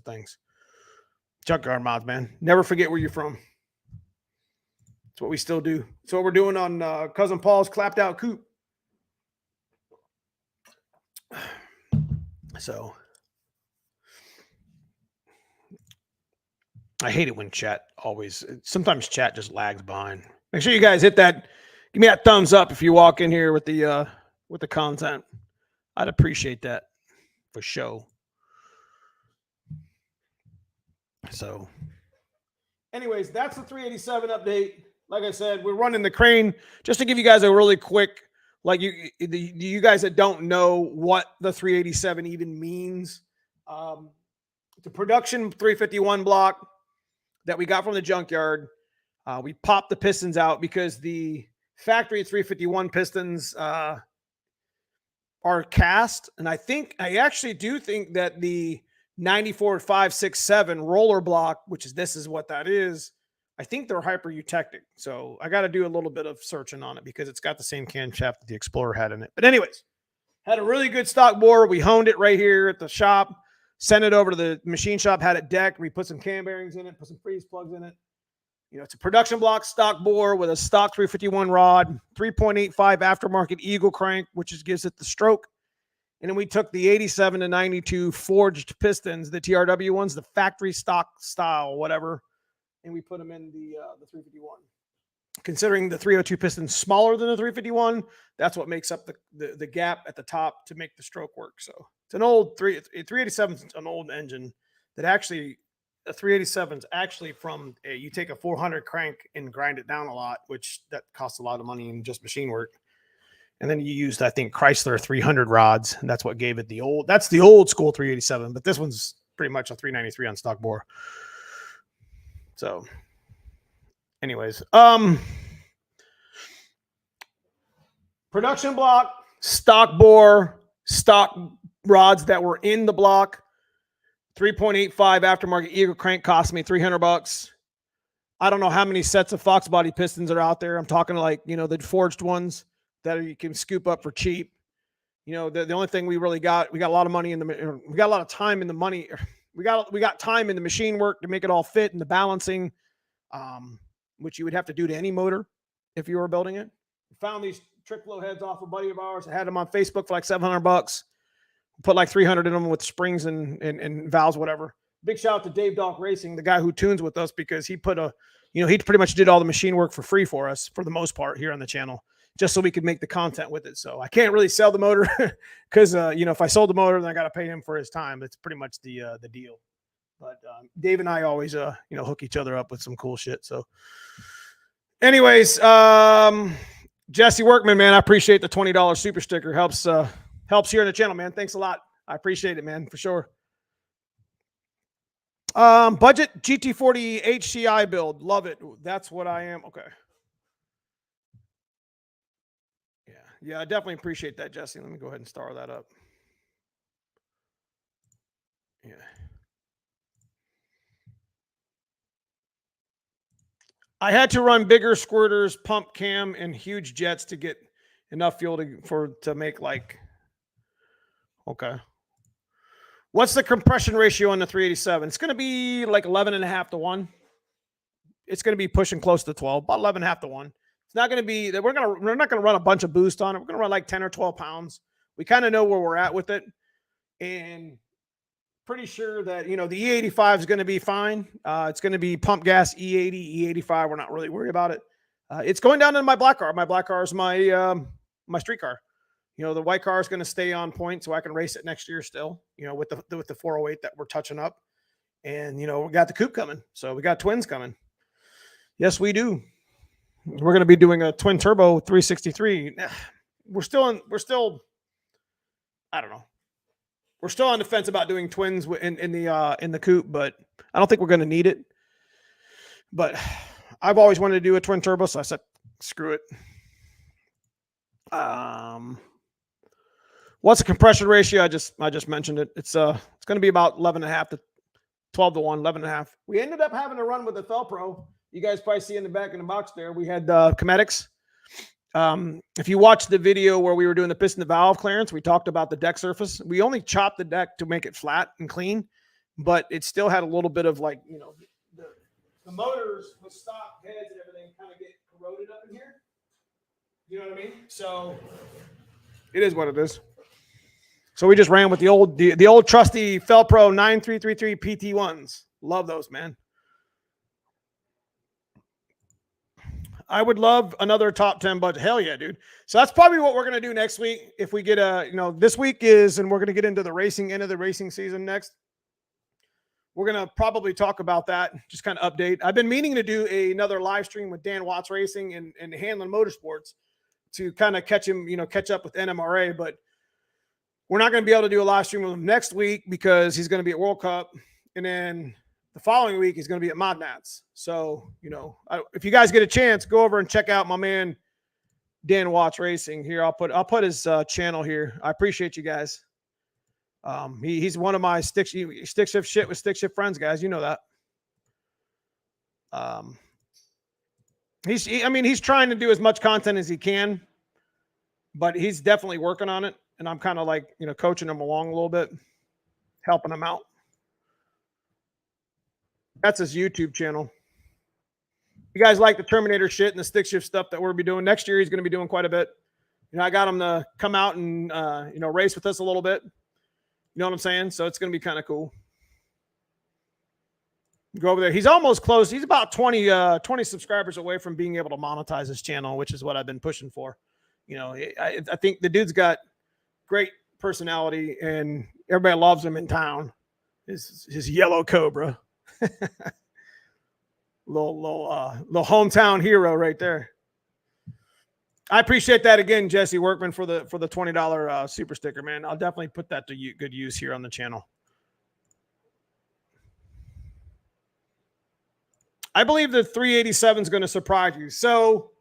Speaker 1: things. Junkyard mods, man. Never forget where you're from. That's what we still do. That's what we're doing on Cousin Paul's clapped out coupe. So I hate it when chat sometimes chat just lags behind. Make sure you guys hit that. Give me that thumbs up if you walk in here with the content. I'd appreciate that for sure. So anyways, that's the 387 update. Like I said, we're running the crane just to give you guys a really quick, like you guys that don't know what the 387 even means. The production 351 block that we got from the junkyard, we popped the pistons out because the factory 351 pistons are cast. And I actually do think that the 94567 roller block, which this is what that is, I think they're hyper eutectic. So I got to do a little bit of searching on it because it's got the same camshaft that the Explorer had in it. But anyways, had a really good stock bore. We honed it right here at the shop, sent it over to the machine shop, had it decked. We put some cam bearings in it, put some freeze plugs in it. You know, it's a production block stock bore with a stock 351 rod, 3.85 aftermarket Eagle crank, which gives it the stroke. And then we took the 87 to 92 forged pistons, the TRW ones, the factory stock style, whatever, and we put them in the 351. Considering the 302 piston smaller than the 351, that's what makes up the gap at the top to make the stroke work. So it's an old 387 is an old engine that actually, a 387 is actually from you take a 400 crank and grind it down a lot, which that costs a lot of money in just machine work. And then you used, I think, Chrysler 300 rods, and that's what gave it that's the old school 387, but this one's pretty much a 393 on stock bore. So anyways, production block, stock bore, stock rods that were in the block, 3.85 aftermarket Eagle crank cost me $300. I don't know how many sets of foxbody pistons are out there. I'm talking like, the forged ones that you can scoop up for cheap. The only thing we really got, we got a lot of money we got a lot of time in the money. We got time in the machine work to make it all fit and the balancing, which you would have to do to any motor if you were building it. We found these trick flow heads off a buddy of ours. I had them on Facebook for like $700. Put like 300 in them with springs and valves, whatever. Big shout out to Dave Dock Racing, the guy who tunes with us, because he put he pretty much did all the machine work for free for us for the most part here on the channel, just so we could make the content with it. So I can't really sell the motor because, if I sold the motor, then I got to pay him for his time. That's pretty much the deal. But Dave and I always, hook each other up with some cool shit. So anyways, Jesse Workman, man, I appreciate the $20 super sticker. Helps here in the channel, man. Thanks a lot. I appreciate it, man, for sure. Budget GT40 HCI build. Love it. That's what I am. Okay. Yeah, I definitely appreciate that, Jesse. Let me go ahead and star that up. Yeah. I had to run bigger squirters, pump cam, and huge jets to get enough fuel to make like. Okay. What's the compression ratio on the 387? It's going to be like 11.5 to 1. It's going to be pushing close to 12, about 11.5 to 1. It's not going to be that we're not going to run a bunch of boost on it. We're going to run like 10 or 12 pounds. We kind of know where we're at with it, and pretty sure that, the E85 is going to be fine. It's going to be pump gas E80, E85. We're not really worried about it. It's going down in my black car. My black car is my street car. The white car is going to stay on point so I can race it next year still, with the 408 that we're touching up. And, we got the coupe coming. So we got twins coming. Yes, we do. We're going to be doing a twin turbo 363. We're still, I don't know. We're still on the fence about doing twins in the coupe, but I don't think we're going to need it. But I've always wanted to do a twin turbo, so I said, screw it. What's the compression ratio? I just mentioned it. It's going to be about 11.5 to 12 to 1, 11.5. We ended up having to run with the Felpro. You guys probably see in the back in the box there. We had Cometics. If you watch the video where we were doing the piston to valve clearance, we talked about the deck surface. We only chopped the deck to make it flat and clean, but it still had a little bit of like, the motors with stock heads and everything kind of get corroded up in here. You know what I mean? So it is what it is. So we just ran with the old trusty Felpro 9333 PT1s. Love those, man. I would love another top 10 budget. Hell yeah, dude. So that's probably what we're going to do next week. If we get this week is, and we're going to get into the racing, end of the racing season next. We're going to probably talk about that, just kind of update. I've been meaning to do another live stream with Dan Watts Racing and Hanlon Motorsports to kind of catch up with NMRA, but we're not going to be able to do a live stream with him next week because he's going to be at World Cup. And then the following week, he's going to be at ModNats. So, if you guys get a chance, go over and check out my man, Dan Watts Racing here. I'll put his channel here. I appreciate you guys. He's one of my stick shift shit with stick shift friends, guys. You know that. He's trying to do as much content as he can, but he's definitely working on it. And I'm kind of like, coaching him along a little bit, helping him out. That's his YouTube channel. You guys like the Terminator shit and the stick shift stuff that we'll be doing next year. He's going to be doing quite a bit. I got him to come out and, race with us a little bit. You know what I'm saying? So it's going to be kind of cool. Go over there. He's almost close. He's about 20 subscribers away from being able to monetize his channel, which is what I've been pushing for. I think the dude's got great personality and everybody loves him in town. His yellow Cobra. little hometown hero right there. I appreciate that again, Jesse Workman, for the $20 super sticker, man. I'll definitely put that to good use here on the channel. I believe the 387 is going to surprise you. So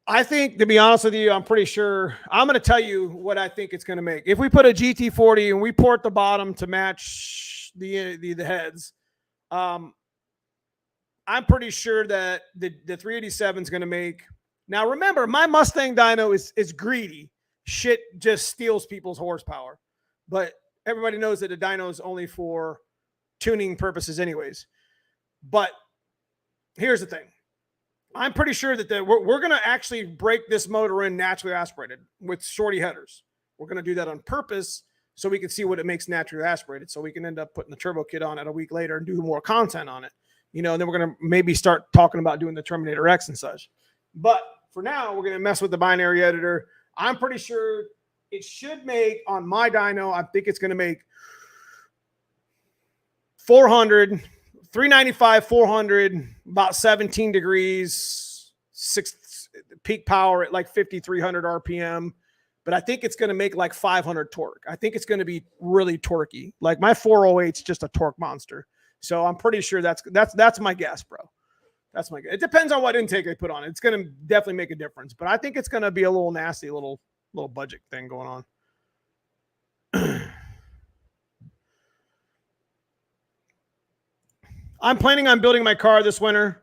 Speaker 1: I think, to be honest with you, I'm pretty sure I'm going to tell you what I think it's going to make. If we put a GT40 and we port the bottom to match the heads, I'm pretty sure that the 387 is going to make. Now, remember, my Mustang dyno is greedy. Shit just steals people's horsepower. But everybody knows that a dyno is only for tuning purposes anyways. But here's the thing. I'm pretty sure that we're going to actually break this motor in naturally aspirated with shorty headers. We're going to do that on purpose so we can see what it makes naturally aspirated, so we can end up putting the turbo kit on it a week later and do more content on it. And then we're going to maybe start talking about doing the Terminator X and such. But for now, we're going to mess with the binary editor. I'm pretty sure it should make, on my dyno, I think it's going to make 400, 395, 400, about 17 degrees, peak power at like 5,300 RPM. But I think it's going to make like 500 torque. I think it's going to be really torquey. Like my 408 is just a torque monster. So I'm pretty sure that's my guess, bro. That's my guess. It depends on what intake they put on it. It's going to definitely make a difference. But I think it's going to be a little nasty, little budget thing going on. I'm planning on building my car this winter.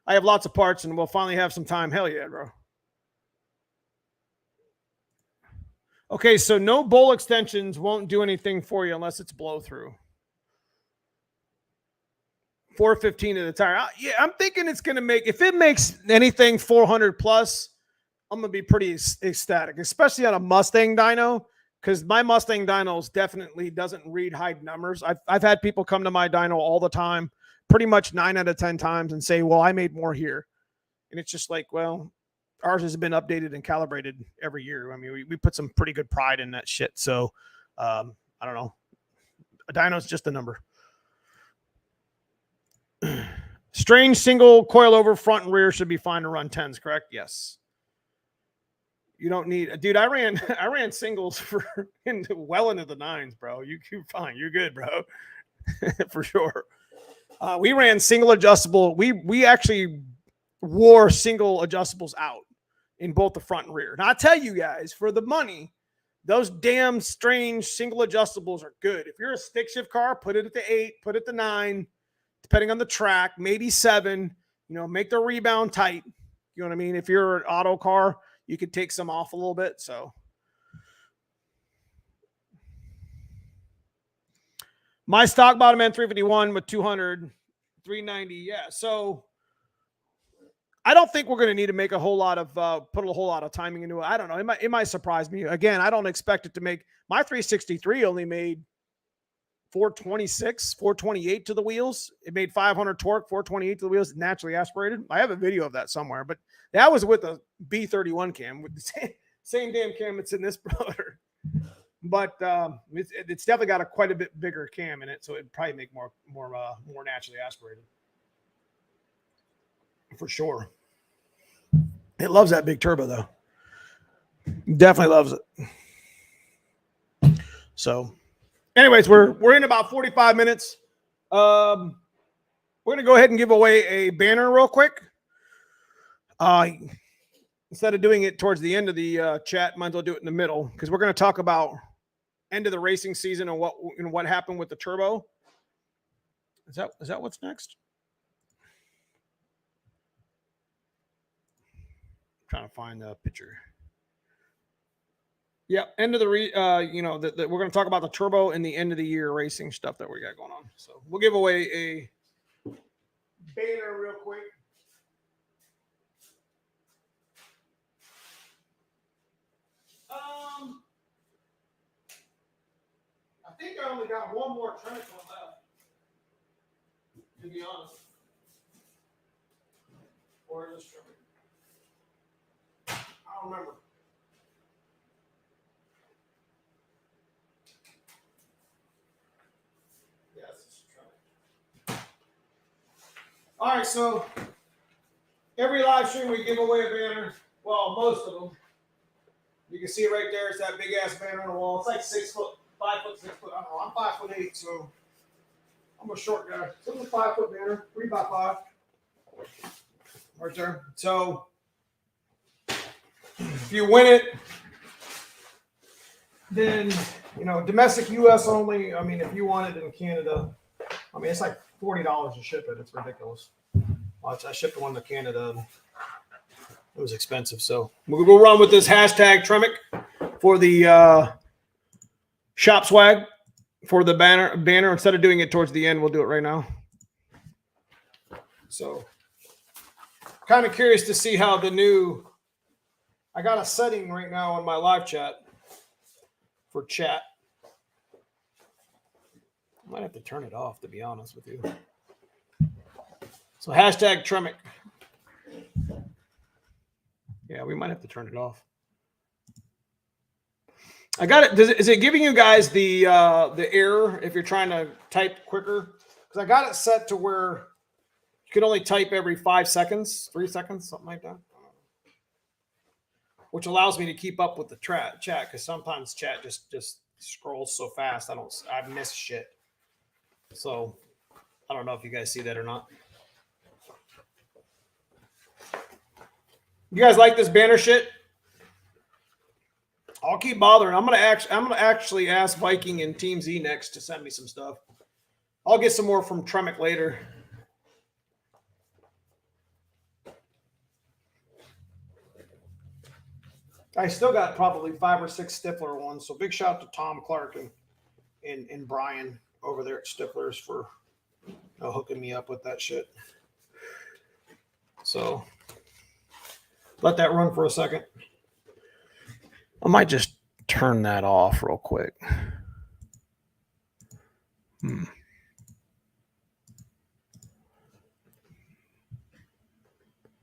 Speaker 1: I have lots of parts and we'll finally have some time. Hell yeah, bro. Okay, so no bowl extensions won't do anything for you unless it's blow through. 415 to the tire. Yeah, I'm thinking it's going to make, if it makes anything 400 plus, I'm going to be pretty ecstatic, especially on a Mustang dyno, because my Mustang dynos definitely doesn't read high numbers. I've had people come to my dyno all the time, pretty much 9 out of 10 times, and say, well, I made more here. And it's just like, well, ours has been updated and calibrated every year. I mean, we put some pretty good pride in that shit. So I don't know. A dyno's just a number. Strange single coilover front and rear should be fine to run 10s, correct? Yes. You don't need, dude. I ran singles well into the 9s, bro. You're fine. You're good, bro. For sure. We ran single adjustable. We actually wore single adjustables out in both the front and rear. Now I tell you guys, for the money, those damn strange single adjustables are good. If you're a stick shift car, put it at the 8, put it at the 9. Depending on the track, maybe 7, make the rebound tight. You know what I mean? If you're an auto car, you could take some off a little bit. So my stock bottom end 351 with 200 390. Yeah. So I don't think we're going to need to make a whole lot of put a whole lot of timing into it. I don't know. It might surprise me. Again, I don't expect it to make my 363 only made 426, 428 to the wheels. It made 500 torque, 428 to the wheels, naturally aspirated. I have a video of that somewhere, but that was with a B31 cam with the same damn cam that's in this motor. But it's definitely got quite a bit bigger cam in it, so it'd probably make more naturally aspirated for sure. It loves that big turbo though. Definitely loves it. So, anyways, we're in about 45 minutes. We're gonna go ahead and give away a banner real quick. Instead of doing it towards the end of the chat, might as well do it in the middle because we're going to talk about end of the racing season and what happened with the turbo. Is that what's next? I'm trying to find the picture. Yeah, end of the we're going to talk about the turbo and the end of the year racing stuff that we got going on. So we'll give away a banner real quick. I think I only got one more trench one left, to be honest. Or is this trimming? I don't remember. Yes, it's trimming. All right, so every live stream we give away a banner. Well, most of them. You can see it right there. It's that big ass banner on the wall. It's like 6 foot, 5 foot, 6 foot. I don't know. I'm 5'8", so I'm a short guy. So it's a 5 foot banner, 3x5, right there. So if you win it, then domestic U.S. only. I mean, if you want it in Canada, I mean it's like $40 to ship it. It's ridiculous. I shipped one to Canada. It was expensive, so we'll run with this hashtag Tremic for the shop swag for the banner. Instead of doing it towards the end, we'll do it right now. So, kind of curious to see how the new. I got a setting right now on my live chat for chat. I might have to turn it off, to be honest with you. So hashtag Tremic. Yeah, we might have to turn it off. I got it. Is it giving you guys the error if you're trying to type quicker? Because I got it set to where you can only type every 5 seconds, 3 seconds, something like that. Which allows me to keep up with the chat because sometimes chat just scrolls so fast I miss shit. So I don't know if you guys see that or not. You guys like this banner shit? I'll keep bothering. I'm gonna actually ask Viking and Team Z next to send me some stuff. I'll get some more from Tremic later. I still got probably 5 or 6 Stifler ones. So big shout out to Tom Clark and Brian over there at Stiflers for hooking me up with that shit. So let that run for a second. I might just turn that off real quick.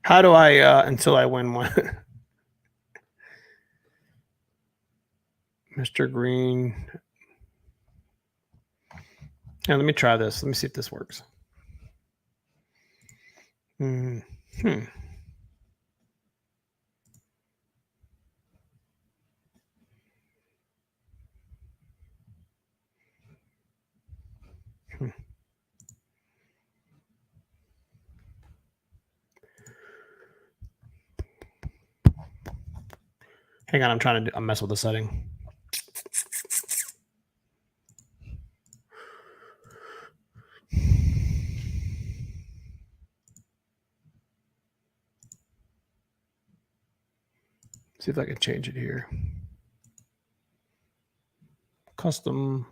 Speaker 1: How do I until I win one? Mr. Green. Yeah, let me try this. Let me see if this works. Hang on, I'm trying to mess with the setting. See if I can change it here. Custom.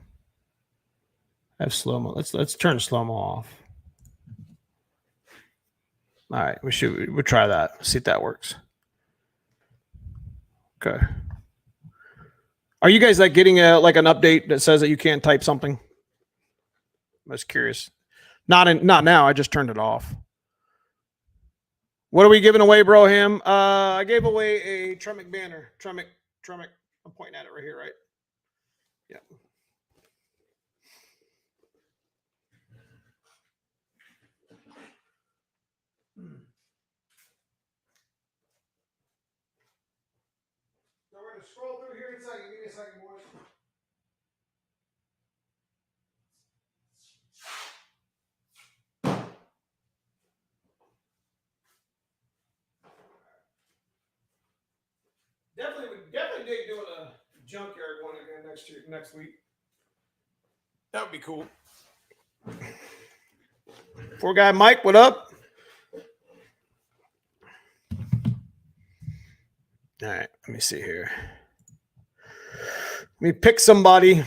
Speaker 1: I have slow-mo. Let's turn slow-mo off. All right, we'll try that. See if that works. Okay. Are you guys like getting like an update that says that you can't type something? I was curious. Not now. I just turned it off. What are we giving away, Broham? I gave away a Tremic banner. Tremic. I'm pointing at it right here, right? Yeah. So we're gonna scroll through here in a second. Give me a second, boys. Definitely dig doing a junkyard one again next week. That would be cool. Poor guy Mike, what up? All right, let me see here. Let me pick somebody.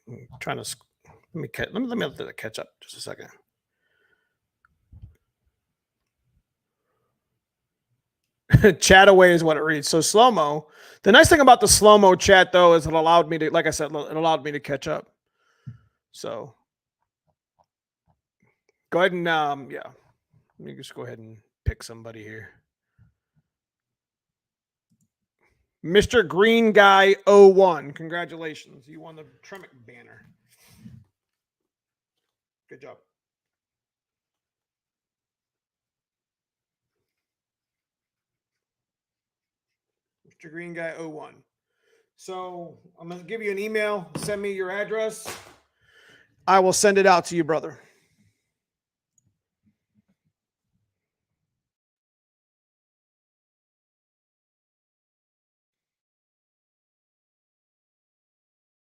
Speaker 1: I'm trying to let me catch up just a second. Chat away is what it reads. So slow-mo. The nice thing about the slow-mo chat though is it allowed me to, like I said, it allowed me to catch up. So go ahead and yeah. Let me just go ahead and pick somebody here. Mr. Green Guy 01. Congratulations. You won the Tremic banner. Good job. Mr. Green Guy 01. So I'm going to give you an email. Send me your address. I will send it out to you, brother.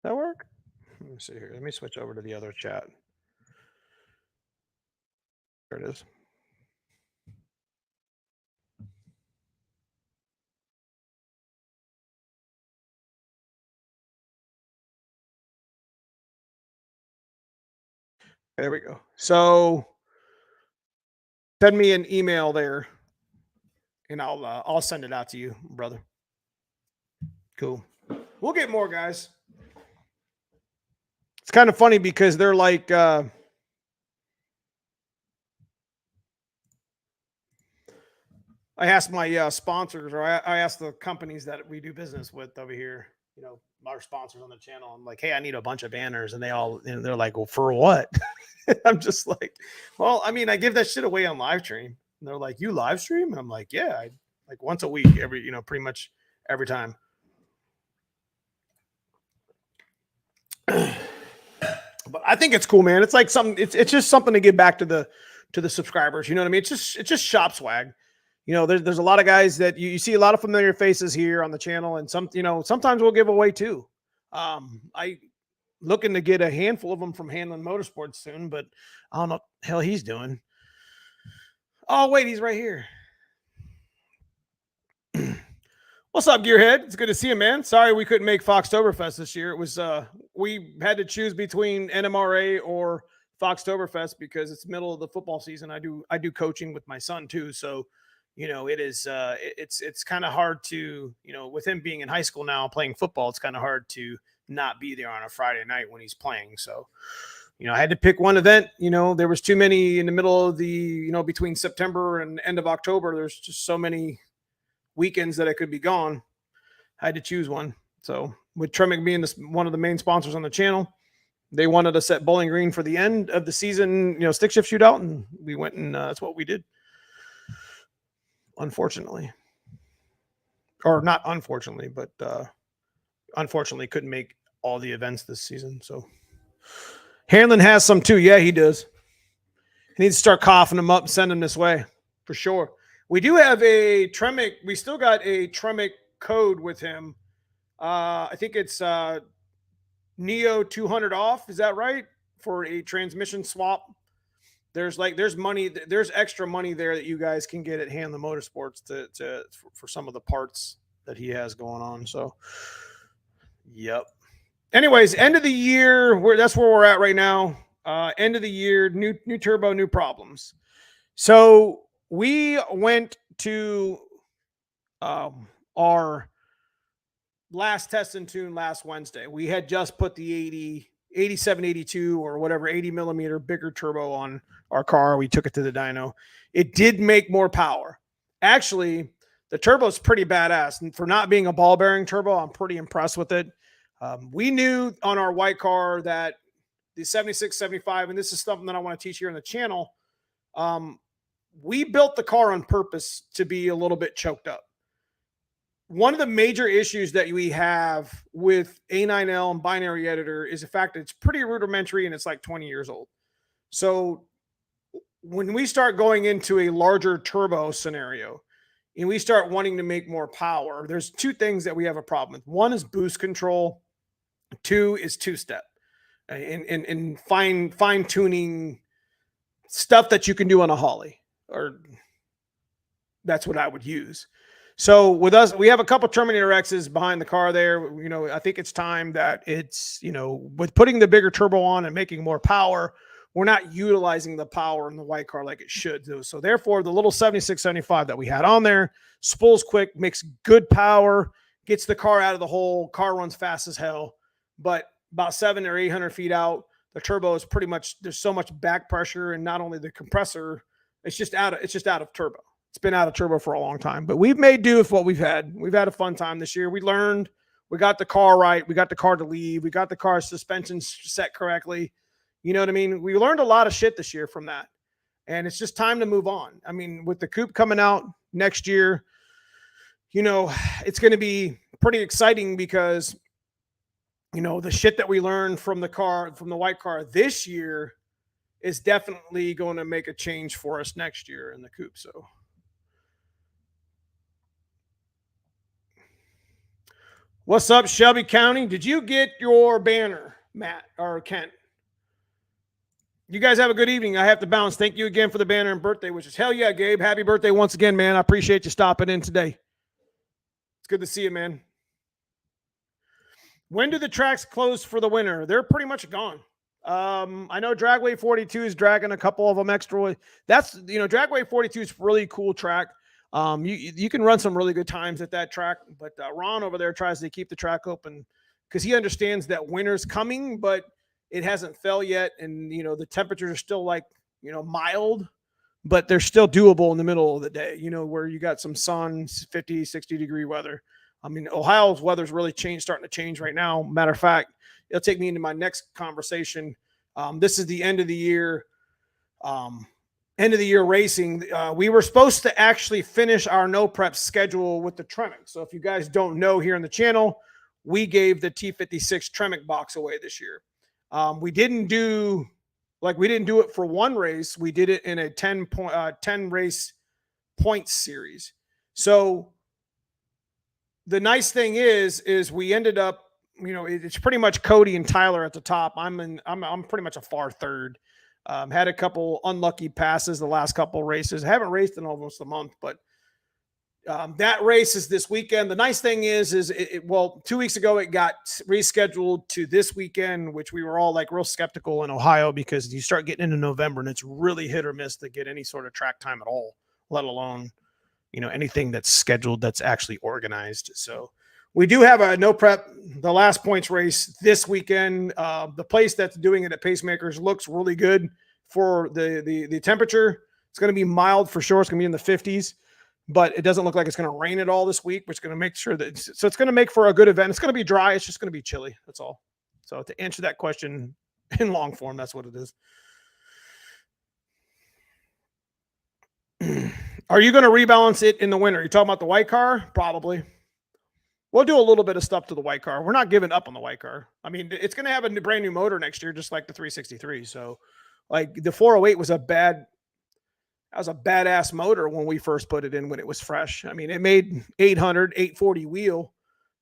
Speaker 1: That work? Let me see here. Let me switch over to the other chat. There it is. There we go. So send me an email there, and I'll send it out to you, brother. Cool. We'll get more, guys. It's kind of funny because they're like I asked my sponsors, or I asked the companies that we do business with over here, you know, our sponsors on the channel. I'm like, hey, I need a bunch of banners, and they're like, well, for what? I'm just like, well, I mean, I give that shit away on Livestream. And they're like, you live stream? And I'm like, yeah, like once a week, pretty much every time. But I think it's cool, man. It's like something. It's just something to give back to the subscribers. You know what I mean? It's just shop swag. You know, there's a lot of guys that you see a lot of familiar faces here on the channel, and sometimes we'll give away too. I looking to get a handful of them from Hanlon Motorsports soon, but I don't know what the hell he's doing. Oh wait, he's right here. What's up, Gearhead? It's good to see you, man. Sorry we couldn't make Foxtoberfest this year. It was we had to choose between NMRA or Foxtoberfest because it's middle of the football season. I do coaching with my son too, so you know it is it's kind of hard to, you know, with him being in high school now playing football, it's kind of hard to not be there on a Friday night when he's playing. So you know, I had to pick one event. You know, there was too many in the middle of the, you know, between September and end of October. There's just so many weekends that I could be gone. I had to choose one. So with Tremic being one of the main sponsors on the channel, they wanted us at Bowling Green for the end of the season, you know, stick shift shootout, and we went, and that's what we did. Unfortunately, or not unfortunately, but unfortunately couldn't make all the events this season. So Hanlon has some too. Yeah, he does. He needs to start coughing them up and send them this way for sure. We do have a Tremic. We still got a Tremic code with him. I think it's Neo 200 off. Is that right? For a transmission swap. There's money. There's extra money there that you guys can get at Hanlon Motorsports for some of the parts that he has going on. So, yep. Anyways, end of the year. That's where we're at right now. end of the year, new turbo, new problems. So we went to our last test and tune last Wednesday. We had just put the 87, 82 or whatever, 80 millimeter bigger turbo on our car. We took it to the dyno. It did make more power. Actually, the turbo is pretty badass. And for not being a ball bearing turbo, I'm pretty impressed with it. We knew on our white car that the 76, 75, and this is something that I want to teach here on the channel. We built the car on purpose to be a little bit choked up. One of the major issues that we have with A9L and binary editor is the fact that it's pretty rudimentary and it's like 20 years old. So when we start going into a larger turbo scenario and we start wanting to make more power, there's two things that we have a problem with. One is boost control. Two is two-step and fine tuning stuff that you can do on a Holly, or that's what I would use. So with us, we have a couple Terminator X's behind the car there. You know, I think it's time that it's, you know, with putting the bigger turbo on and making more power, we're not utilizing the power in the white car like it should do. So therefore, the little 76, 75 that we had on there spools quick, makes good power, gets the car out of the hole. Car runs fast as hell, but about 700 or 800 feet out, the turbo is pretty much, there's so much back pressure, and not only the compressor, it's just out of turbo. It's been out of turbo for a long time, but we've made do with what we've had. We've had a fun time this year. We learned, we got the car right. We got the car to leave. We got the car suspension set correctly. You know what I mean? We learned a lot of shit this year from that, and it's just time to move on. I mean, with the coupe coming out next year, you know, it's going to be pretty exciting because, you know, the shit that we learned from the car, from the white car this year is definitely going to make a change for us next year in the coupe. So what's up, Shelby County? Did you get your banner, Matt or Kent? You guys have a good evening. I have to bounce. Thank you again for the banner and birthday wishes. Hell yeah, Gabe. Happy birthday once again, man. I appreciate you stopping in today. It's good to see you, man. When do the tracks close for the winter? They're pretty much gone. I know Dragway 42 is dragging a couple of them extra. That's, you know, Dragway 42 is really cool track. You can run some really good times at that track, but Ron over there tries to keep the track open because he understands that winter's coming, but it hasn't fell yet. And, you know, the temperatures are still like, you know, mild, but they're still doable in the middle of the day, you know, where you got some sun, 50, 60 degree weather. I mean, Ohio's weather's really starting to change right now. Matter of fact, it'll take me into my next conversation. This is the end of the year racing. We were supposed to actually finish our no prep schedule with the Tremec. So if you guys don't know, here on the channel, we gave the T56 Tremec box away this year. We didn't do it for one race. We did it in a 10 race points series. So the nice thing is we ended up, you know, it's pretty much Cody and Tyler at the top. I'm pretty much a far third. Had a couple unlucky passes the last couple of races. I haven't raced in almost a month, but that race is this weekend. The nice thing is well, 2 weeks ago it got rescheduled to this weekend, which we were all like real skeptical in Ohio because you start getting into November and it's really hit or miss to get any sort of track time at all, let alone, you know, anything that's scheduled that's actually organized. So we do have a no prep, the last points race this weekend. The place that's doing it at Pacemakers looks really good for the temperature. It's going to be mild for sure. It's going to be in the 50s, but it doesn't look like it's going to rain at all this week, which is going to make sure that, so it's going to make for a good event. It's going to be dry. It's just going to be chilly. That's all. So to answer that question in long form, that's what it is. Are you going to rebalance it in the winter? You're talking about the white car? Probably. We'll do a little bit of stuff to the white car. We're not giving up on the white car. I mean, it's going to have a brand new motor next year, just like the 363. So like the 408 was a badass motor when we first put it in, when it was fresh. I mean, it made 840 wheel.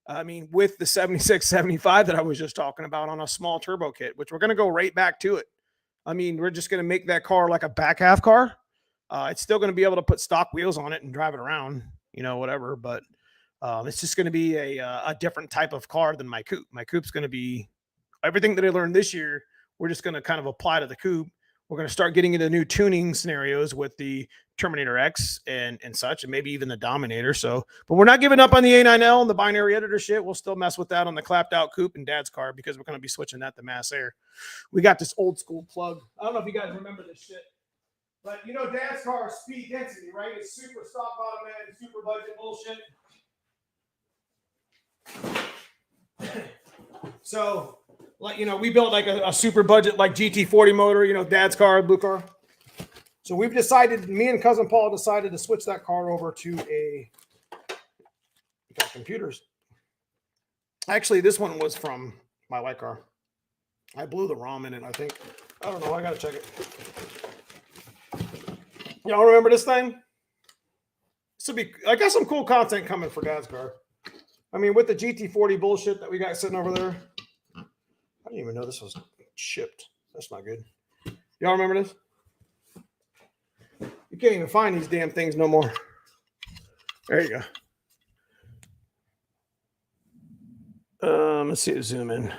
Speaker 1: I mean, with the 76, 75 that I was just talking about on a small turbo kit, which we're going to go right back to it. I mean, we're just going to make that car like a back half car. It's still going to be able to put stock wheels on it and drive it around, you know, whatever. But it's just going to be a different type of car than my coupe. My coupe's going to be everything that I learned this year. we're just going to kind of apply to the coupe. We're going to start getting into new tuning scenarios with the Terminator X and such, and maybe even the Dominator. So, but we're not giving up on the A9L and the binary editor shit. We'll still mess with that on the clapped out coupe and Dad's car because we're going to be switching that to mass air. We got this old school plug. I don't know if you guys remember this shit, but you know Dad's car is speed density, right? It's super stock bottom end, super budget bullshit. So, like, you know, we built like a super budget, like GT40 motor, you know, Dad's car, blue car. So we've decided, me and cousin Paul decided to switch that car over to we got computers. Actually, this one was from my white car. I blew the ROM in it, I think. I don't know. I got to check it. Y'all remember this thing? This will be, I got some cool content coming for Dad's car. I mean, with the GT40 bullshit that we got sitting over there. I didn't even know this was shipped. That's not good. Y'all remember this? You can't even find these damn things no more. There you go. Let's see it zoom in.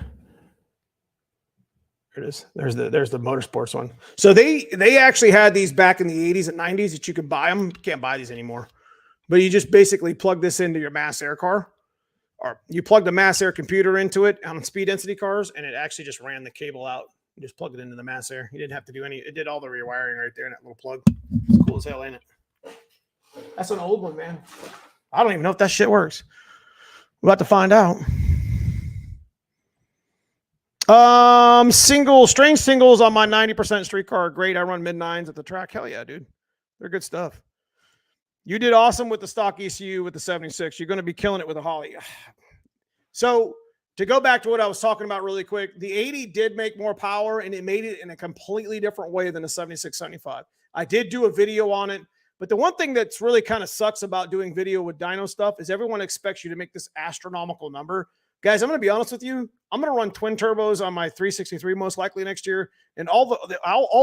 Speaker 1: There it is. There's the motorsports one. So they actually had these back in the 80s and 90s that you could buy them. You can't buy these anymore. But you just basically plug this into your mass air car. Or you plug the mass air computer into it on speed density cars, and it actually just ran the cable out. You just plug it into the mass air. You didn't have to do any. It did all the rewiring right there in that little plug. It's cool as hell, ain't it? That's an old one, man. I don't even know if that shit works. We're about to find out. Strange singles on my 90% street car are great. I run mid-9s at the track. Hell yeah, dude. They're good stuff. You did awesome with the stock ECU with the 76. You're going to be killing it with a Holly. So to go back to what I was talking about really quick, the 80 did make more power, and it made it in a completely different way than a 76, 75. I did do a video on it, but the one thing that's really kind of sucks about doing video with dyno stuff is everyone expects you to make this astronomical number. Guys, I'm going to be honest with you. I'm going to run twin turbos on my 363 most likely next year, and all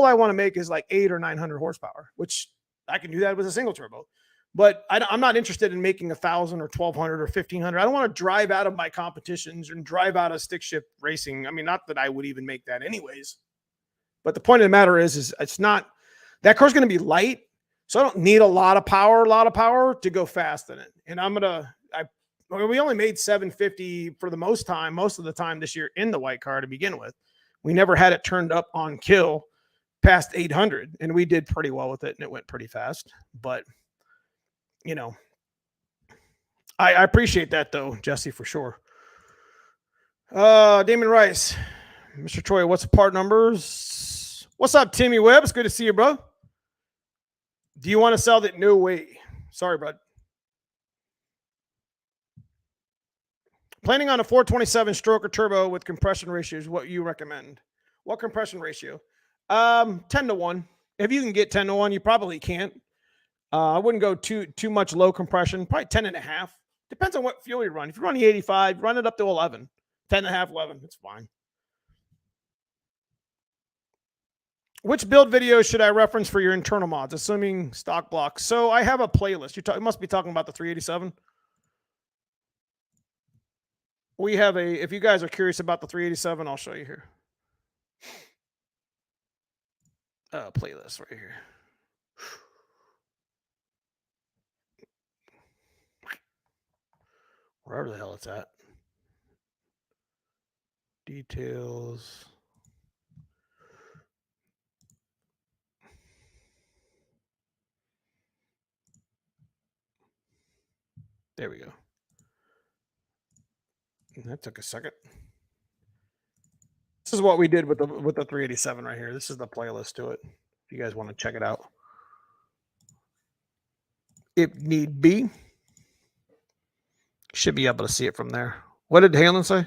Speaker 1: I want to make is like 800 or 900 horsepower, which I can do that with a single turbo. But I'm not interested in making 1,000 or 1,200 or 1,500. I don't want to drive out of my competitions and drive out of stick shift racing. I mean, not that I would even make that anyways. But the point of the matter is it's not, that car's going to be light. So I don't need a lot of power to go fast in it. And we only made 750 for the most of the time this year in the white car to begin with. We never had it turned up on kill past 800, and we did pretty well with it, and it went pretty fast. But you know, I appreciate that though, Jesse, for sure. Damon Rice, Mr. Troy, what's the part numbers? What's up, Timmy Webb? It's good to see you, bro. Do you want to sell that? No way. Sorry, bud. Planning on a 427 stroker turbo with compression ratios, what you recommend? What compression ratio? 10-1. If you can get 10-1, you probably can't. I wouldn't go too much low compression, probably 10.5. Depends on what fuel you run. If you run the 85, run it up to 11. 10.5, 11. It's fine. Which build video should I reference for your internal mods, assuming stock blocks? So I have a playlist. You must be talking about the 387. We have if you guys are curious about the 387, I'll show you here. Playlist right here. Wherever the hell it's at. Details. There we go. That took a second. This is what we did with the 387 right here. This is the playlist to it. If you guys want to check it out. If need be. Should be able to see it from there. What did Hanlon say?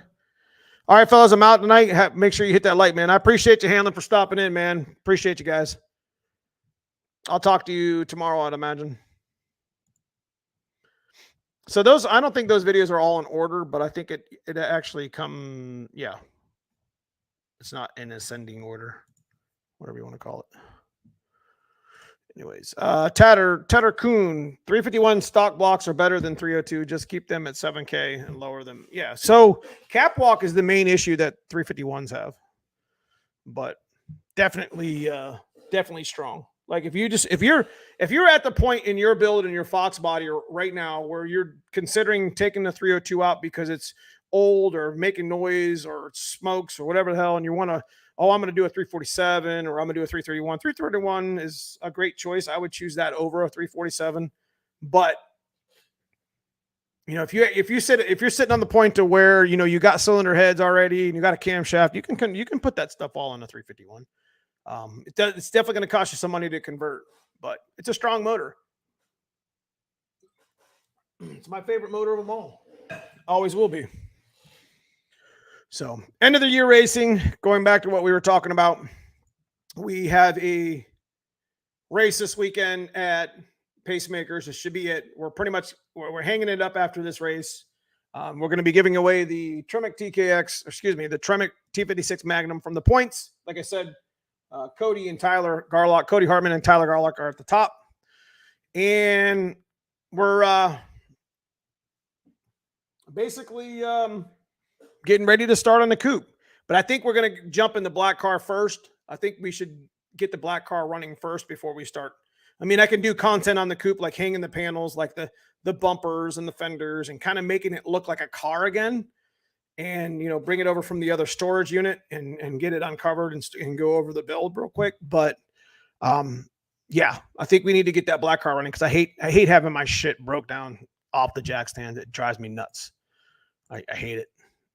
Speaker 1: All right, fellas, I'm out tonight. Make sure you hit that like, man. I appreciate you, Hanlon, for stopping in, man. Appreciate you guys. I'll talk to you tomorrow, I'd imagine. So those, I don't think those videos are all in order, but I think it actually yeah. It's not in ascending order, whatever you want to call it. Anyways, Tatter Coon, 351 stock blocks are better than 302. Just keep them at 7K and lower them. Yeah. So cap walk is the main issue that 351s have. but definitely strong. Like if you're at the point in your build and your fox body right now where you're considering taking the 302 out because it's old or making noise or it smokes or whatever the hell, and you want to, oh, I'm going to do a 347 or I'm going to do a 331. 331 is a great choice. I would choose that over a 347. But you know, if you're sitting on the point to where, you know, you got cylinder heads already and you got a camshaft, you can put that stuff all on a 351. It's definitely going to cost you some money to convert, but it's a strong motor. It's my favorite motor of them all. Always will be. So, end of the year racing, going back to what we were talking about, we have a race this weekend at Pacemakers. This should be it. We're hanging it up after this race. We're going to be giving away the Tremec the Tremec T56 Magnum from the points. Like I said, Cody Hartman and Tyler Garlock are at the top. And we're basically getting ready to start on the coupe. But I think we're going to jump in the black car first. I think we should get the black car running first before we start. I mean, I can do content on the coupe, like hanging the panels, like the bumpers and the fenders, and kind of making it look like a car again. And, you know, bring it over from the other storage unit and get it uncovered and go over the build real quick. But yeah, I think we need to get that black car running because I hate having my shit broke down off the jack stand. It drives me nuts. I hate it.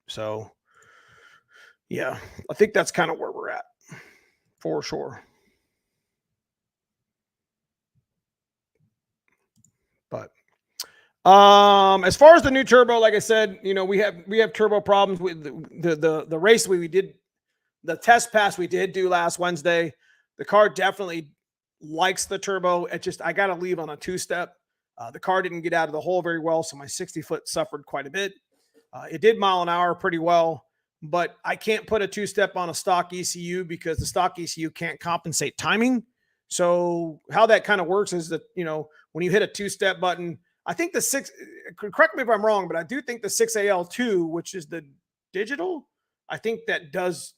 Speaker 1: So yeah, I think that's kind of where we're at for sure. But as far as the new turbo, like I said, you know, we have turbo problems with the race we did, the test pass we did do last Wednesday. The car definitely likes the turbo. I got to leave on a two-step. The car didn't get out of the hole very well, so my 60-foot suffered quite a bit. It did mile an hour pretty well, but I can't put a two-step on a stock ECU because the stock ECU can't compensate timing. So how that kind of works is that, you know, when you hit a two-step button, I think correct me if I'm wrong, but I do think the 6AL2, which is the digital, I think that does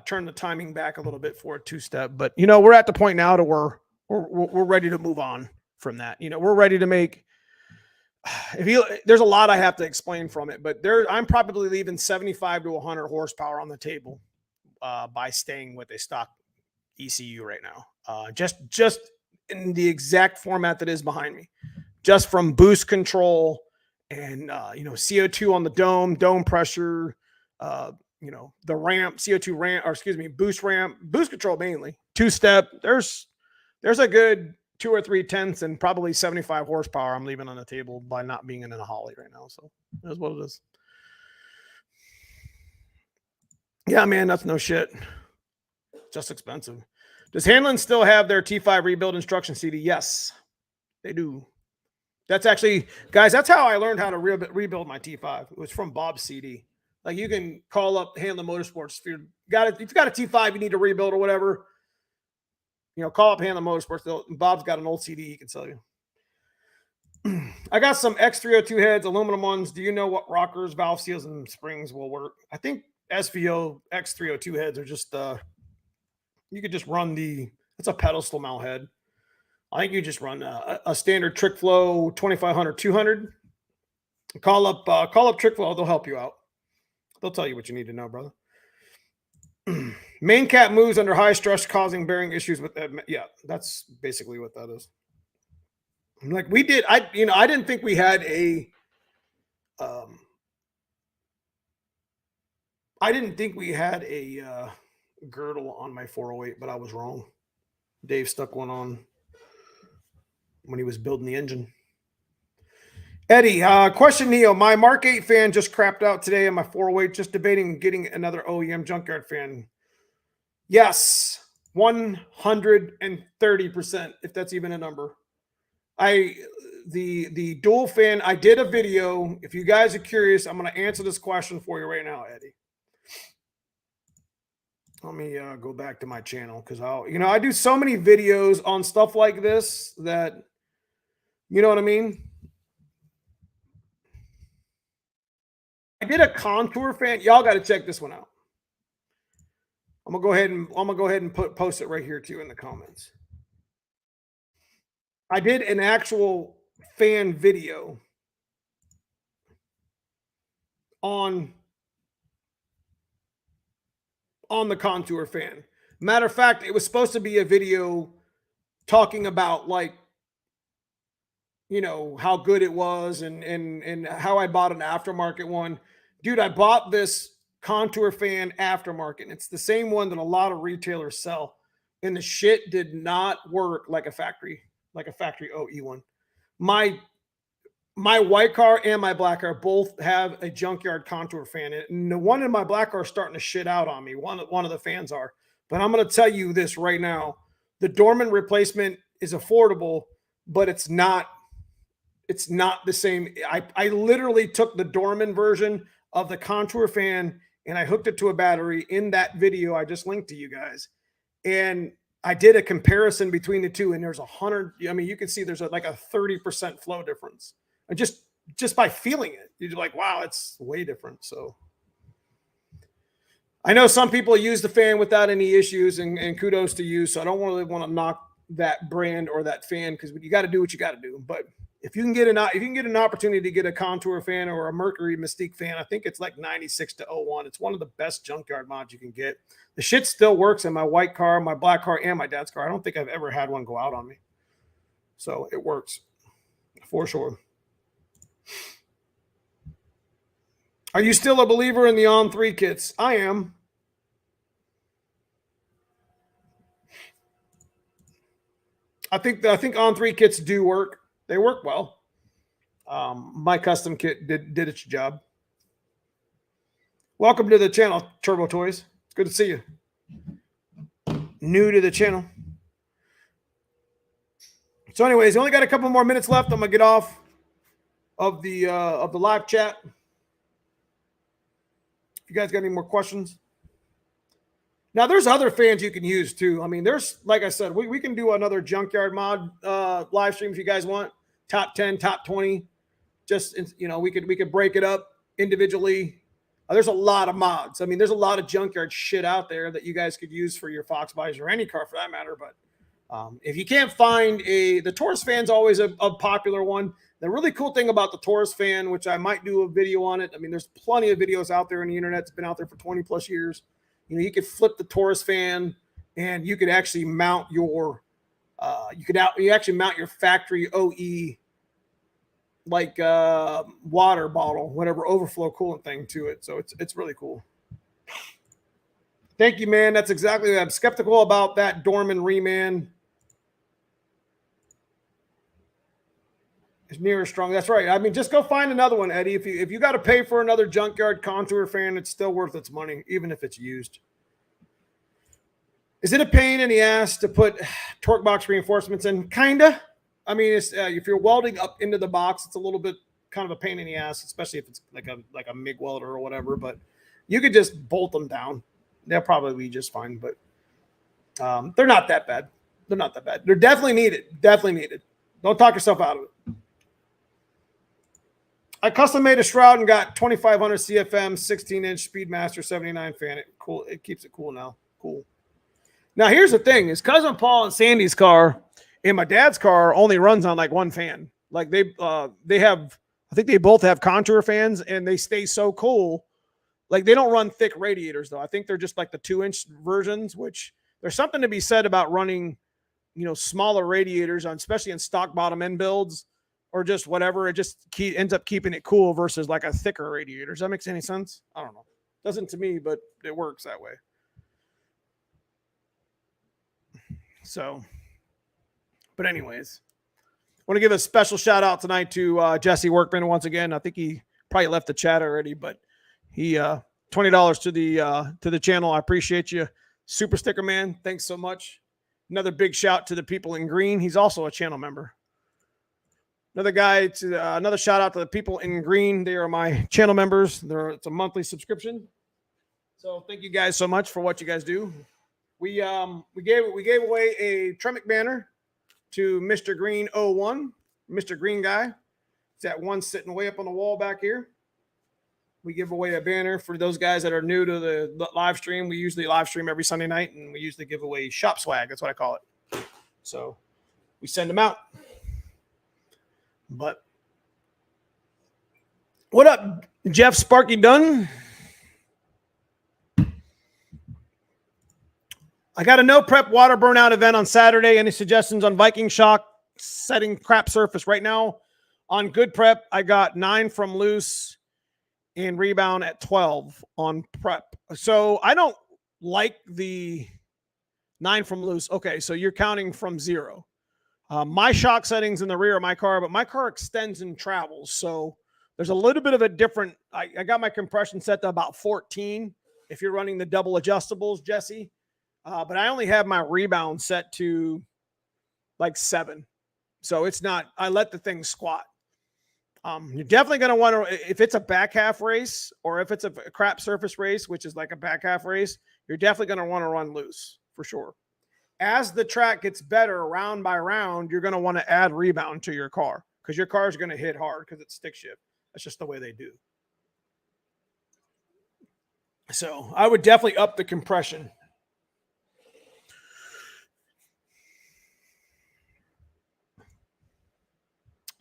Speaker 1: turn the timing back a little bit for a two-step. But, you know, we're at the point now to where we're ready to move on from that. You know, we're ready to make, there's a lot I have to explain from it, but I'm probably leaving 75 to 100 horsepower on the table by staying with a stock ECU right now. Just in the exact format that is behind me, just from boost control and, you know, CO2 on the dome pressure, you know, the ramp, CO2 ramp, or excuse me, boost ramp, boost control mainly, two-step. There's a good 2 or 3 tenths and probably 75 horsepower I'm leaving on the table by not being in a Holly right now. So that's what it is. Yeah, man, that's no shit. Just expensive. Does Hanlon still have their T5 rebuild instruction CD? Yes, they do. That's actually, guys, that's how I learned how to rebuild my T5. It was from Bob's CD. Like, you can call up Hanlon Motorsports if you've got a T5 you need to rebuild or whatever. You know, call up Hanlon Motorsports. Bob's got an old CD he can sell you. I got some X302 heads, aluminum ones. Do you know what rockers, valve seals, and springs will work? I think SVO X302 heads are just, you could just run it's a pedestal mount head. I think you just run a standard Trick Flow 2500, 200. Call up Trick Flow. They'll help you out. They'll tell you what you need to know, brother. Main cap moves under high stress, causing bearing issues with that. Yeah, that's basically what that is. Like we did, I didn't think we had a, girdle on my 408, but I was wrong. Dave stuck one on when he was building the engine. Eddie, question Neo. My Mark 8 fan just crapped out today on my 408, just debating getting another OEM junkyard fan. Yes, 130%, if that's even a number. The dual fan, I did a video. If you guys are curious, I'm going to answer this question for you right now, Eddie. Let me go back to my channel because I do so many videos on stuff like this that, you know what I mean? I did a contour fan. Y'all got to check this one out. I'm gonna go ahead and post it right here to you in the comments. I did an actual fan video on the contour fan. Matter of fact, it was supposed to be a video talking about, like, you know, how good it was and how I bought an aftermarket one. Dude, I bought this contour fan aftermarket, and it's the same one that a lot of retailers sell. And the shit did not work like a factory OE one. My white car and my black car both have a junkyard contour fan. And the one in my black car is starting to shit out on me. One of the fans are. But I'm going to tell you this right now. The Dorman replacement is affordable, but it's not the same. I literally took the Dorman version of the contour fan and I hooked it to a battery in that video I just linked to you guys. And I did a comparison between the two, and there's 100. I mean, you can see there's like a 30% flow difference. And just by feeling it, you're like, wow, it's way different. So I know some people use the fan without any issues, and kudos to you. So I don't really want to knock that brand or that fan, because you got to do what you got to do. But if you can get an opportunity to get a contour fan or a Mercury Mystique fan, I think it's like 96 to 01. It's one of the best junkyard mods you can get. The shit still works in my white car, my black car, and my dad's car. I don't think I've ever had one go out on me. So it works for sure. Are you still a believer in the On3 kits? I am. I think On3 kits do work. They work well. My custom kit did its job. Welcome to the channel, Turbo Toys. It's good to see you. New to the channel. So anyways, only got a couple more minutes left. I'm going to get off of the live chat. If you guys got any more questions. Now, there's other fans you can use too. I mean, there's, like I said, we can do another junkyard mod live stream if you guys want. Top 10, top 20. Just, you know, we could break it up individually. There's a lot of mods. I mean, there's a lot of junkyard shit out there that you guys could use for your fox bodies or any car for that matter. But if you can't find the Taurus fan's always a popular one. The really cool thing about the Taurus fan, which I might do a video on it. I mean, there's plenty of videos out there on the internet. It's been out there for 20 plus years. You know, you could flip the Taurus fan and you could actually mount your, you actually mount your factory OE, like water bottle, whatever overflow coolant thing to it. So it's really cool. Thank you, man. That's exactly what I'm skeptical about, that Dorman reman. It's near as strong. That's right. I mean, just go find another one, Eddie. If you got to pay for another junkyard contour fan, it's still worth its money, even if it's used. Is it a pain in the ass to put torque box reinforcements in? Kinda. I mean, it's, if you're welding up into the box, it's a little bit kind of a pain in the ass, especially if it's like a MIG welder or whatever. But you could just bolt them down. They'll probably be just fine. But they're not that bad. They're not that bad. They're definitely needed. Definitely needed. Don't talk yourself out of it. I custom made a shroud and got 2500 CFM 16-inch Speedmaster 79 fan. It keeps it cool now. Cool. Now here's the thing: is cousin Paul and Sandy's car and my dad's car only runs on like one fan. Like they have, I think they both have contour fans, and they stay so cool. Like they don't run thick radiators though. I think they're just like the 2-inch versions. Which there's something to be said about running, you know, smaller radiators on, especially in stock bottom end builds. Or just whatever, it just ends up keeping it cool versus like a thicker radiator. Does that make any sense? I don't know. Doesn't to me, but it works that way. So, but anyways, I want to give a special shout out tonight to Jesse Workman once again. I think he probably left the chat already, but he $20 to the channel. I appreciate you, Super Sticker Man. Thanks so much. Another big shout to the people in green. He's also a channel member. Another shout out to the people in green. They are my channel members. It's a monthly subscription. So thank you guys so much for what you guys do. We gave away a Tremec banner to Mr. Green 01, Mr. Green guy. It's that one sitting way up on the wall back here. We give away a banner for those guys that are new to the live stream. We usually live stream every Sunday night, and we usually give away shop swag. That's what I call it. So we send them out. But what up, Jeff Sparky Dunn? I got a no prep water burnout event on Saturday. Any suggestions on Viking shock setting crap surface? Right now on good prep, I got 9 from loose and rebound at 12 on prep. So I don't like the 9 from loose. Okay, so you're counting from 0. My shock settings in the rear of my car, but my car extends and travels. So there's a little bit of a different, I got my compression set to about 14 if you're running the double adjustables, Jesse. But I only have my rebound set to like 7. So it's not, I let the thing squat. You're definitely going to want to, if it's a back half race or if it's a crap surface race, which is like a back half race, you're definitely going to want to run loose for sure. As the track gets better round by round, you're going to want to add rebound to your car because your car is going to hit hard because it's stick shift. That's just the way they do. So I would definitely up the compression.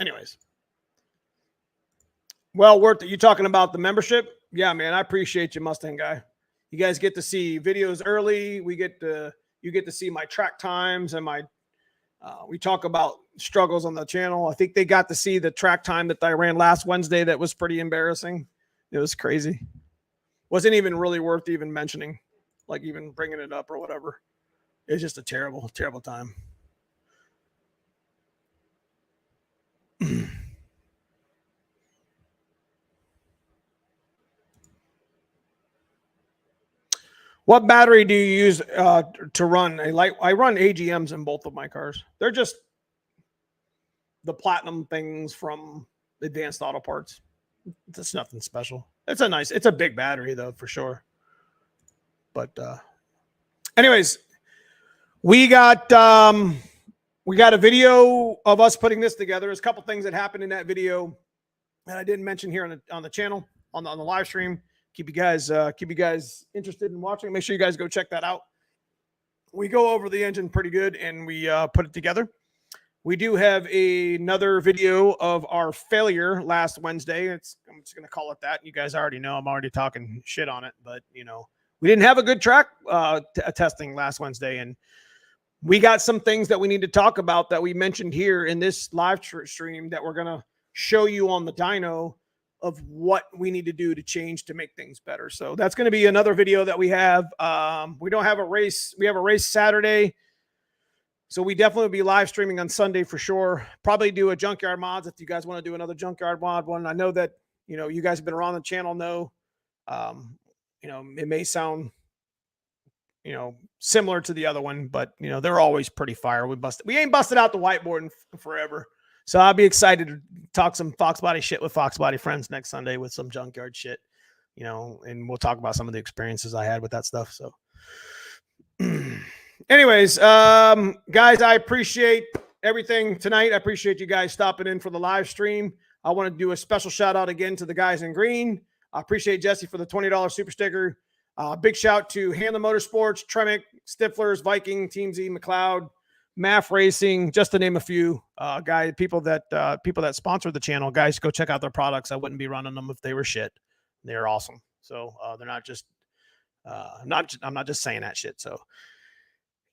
Speaker 1: Anyways. Well, worth it. You talking about the membership? Yeah, man, I appreciate you, Mustang guy. You guys get to see videos early. You get to see my track times and my we talk about struggles on the channel. I think they got to see the track time that I ran last Wednesday. That was pretty embarrassing. It was crazy. Wasn't even really worth even mentioning, like even bringing it up or whatever. It was just a terrible, terrible time. What battery do you use to run a light? I run AGMs in both of my cars. They're just the platinum things from Advanced Auto Parts. It's nothing special. It's a big battery though, for sure. But anyways, we got a video of us putting this together. There's a couple things that happened in that video that I didn't mention here on the channel, on the live stream. Keep you guys interested in watching. Make sure you guys go check that out. We go over the engine pretty good and we put it together. We do have another video of our failure last Wednesday. I'm just going to call it that. You guys already know I'm already talking shit on it, but you know, we didn't have a good track testing last Wednesday, and we got some things that we need to talk about that we mentioned here in this live stream that we're going to show you on the dyno of what we need to do to change to make things better. So that's going to be another video that we have. We don't have a race. We have a race Saturday. So we definitely will be live streaming on Sunday for sure. Probably do a junkyard mods if you guys want to do another junkyard mod one. I know that, you know, you guys have been around the channel know, you know, it may sound, you know, similar to the other one, but you know, they're always pretty fire. We ain't busted out the whiteboard in forever. So I'll be excited to talk some foxbody shit with foxbody friends next Sunday with some junkyard shit, you know, and we'll talk about some of the experiences I had with that stuff. So anyways, guys, I appreciate everything tonight. I appreciate you guys stopping in for the live stream. I want to do a special shout out again to the guys in green. I appreciate Jesse for the $20 super sticker. Big shout to Hanlon Motorsports, Tremec, Stiflers, Viking, Team Z, McLeod, MAF Racing, just to name a few people that sponsor the channel. Guys, go check out their products. I wouldn't be running them if they were shit. They're awesome. So they're not just I'm not just saying that shit. So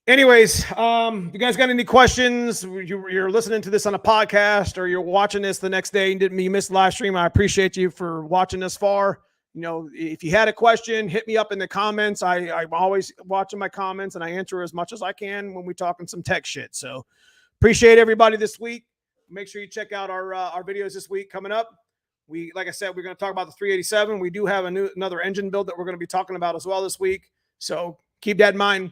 Speaker 1: anyways, you guys got any questions? You're listening to this on a podcast or you're watching this the next day and you missed the live stream. I appreciate you for watching this far. You know, if you had a question, hit me up in the comments. I'm always watching my comments and I answer as much as I can when we're talking some tech shit. So appreciate everybody this week. Make sure you check out our videos this week coming up. Like I said, we're going to talk about the 387. We do have another engine build that we're going to be talking about as well this week. So keep that in mind.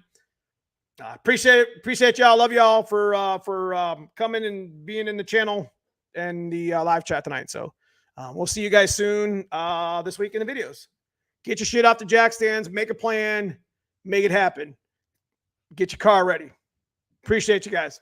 Speaker 1: Appreciate y'all. Love y'all for coming and being in the channel and the live chat tonight. So we'll see you guys soon this week in the videos. Get your shit off the jack stands, make a plan, make it happen. Get your car ready. Appreciate you guys.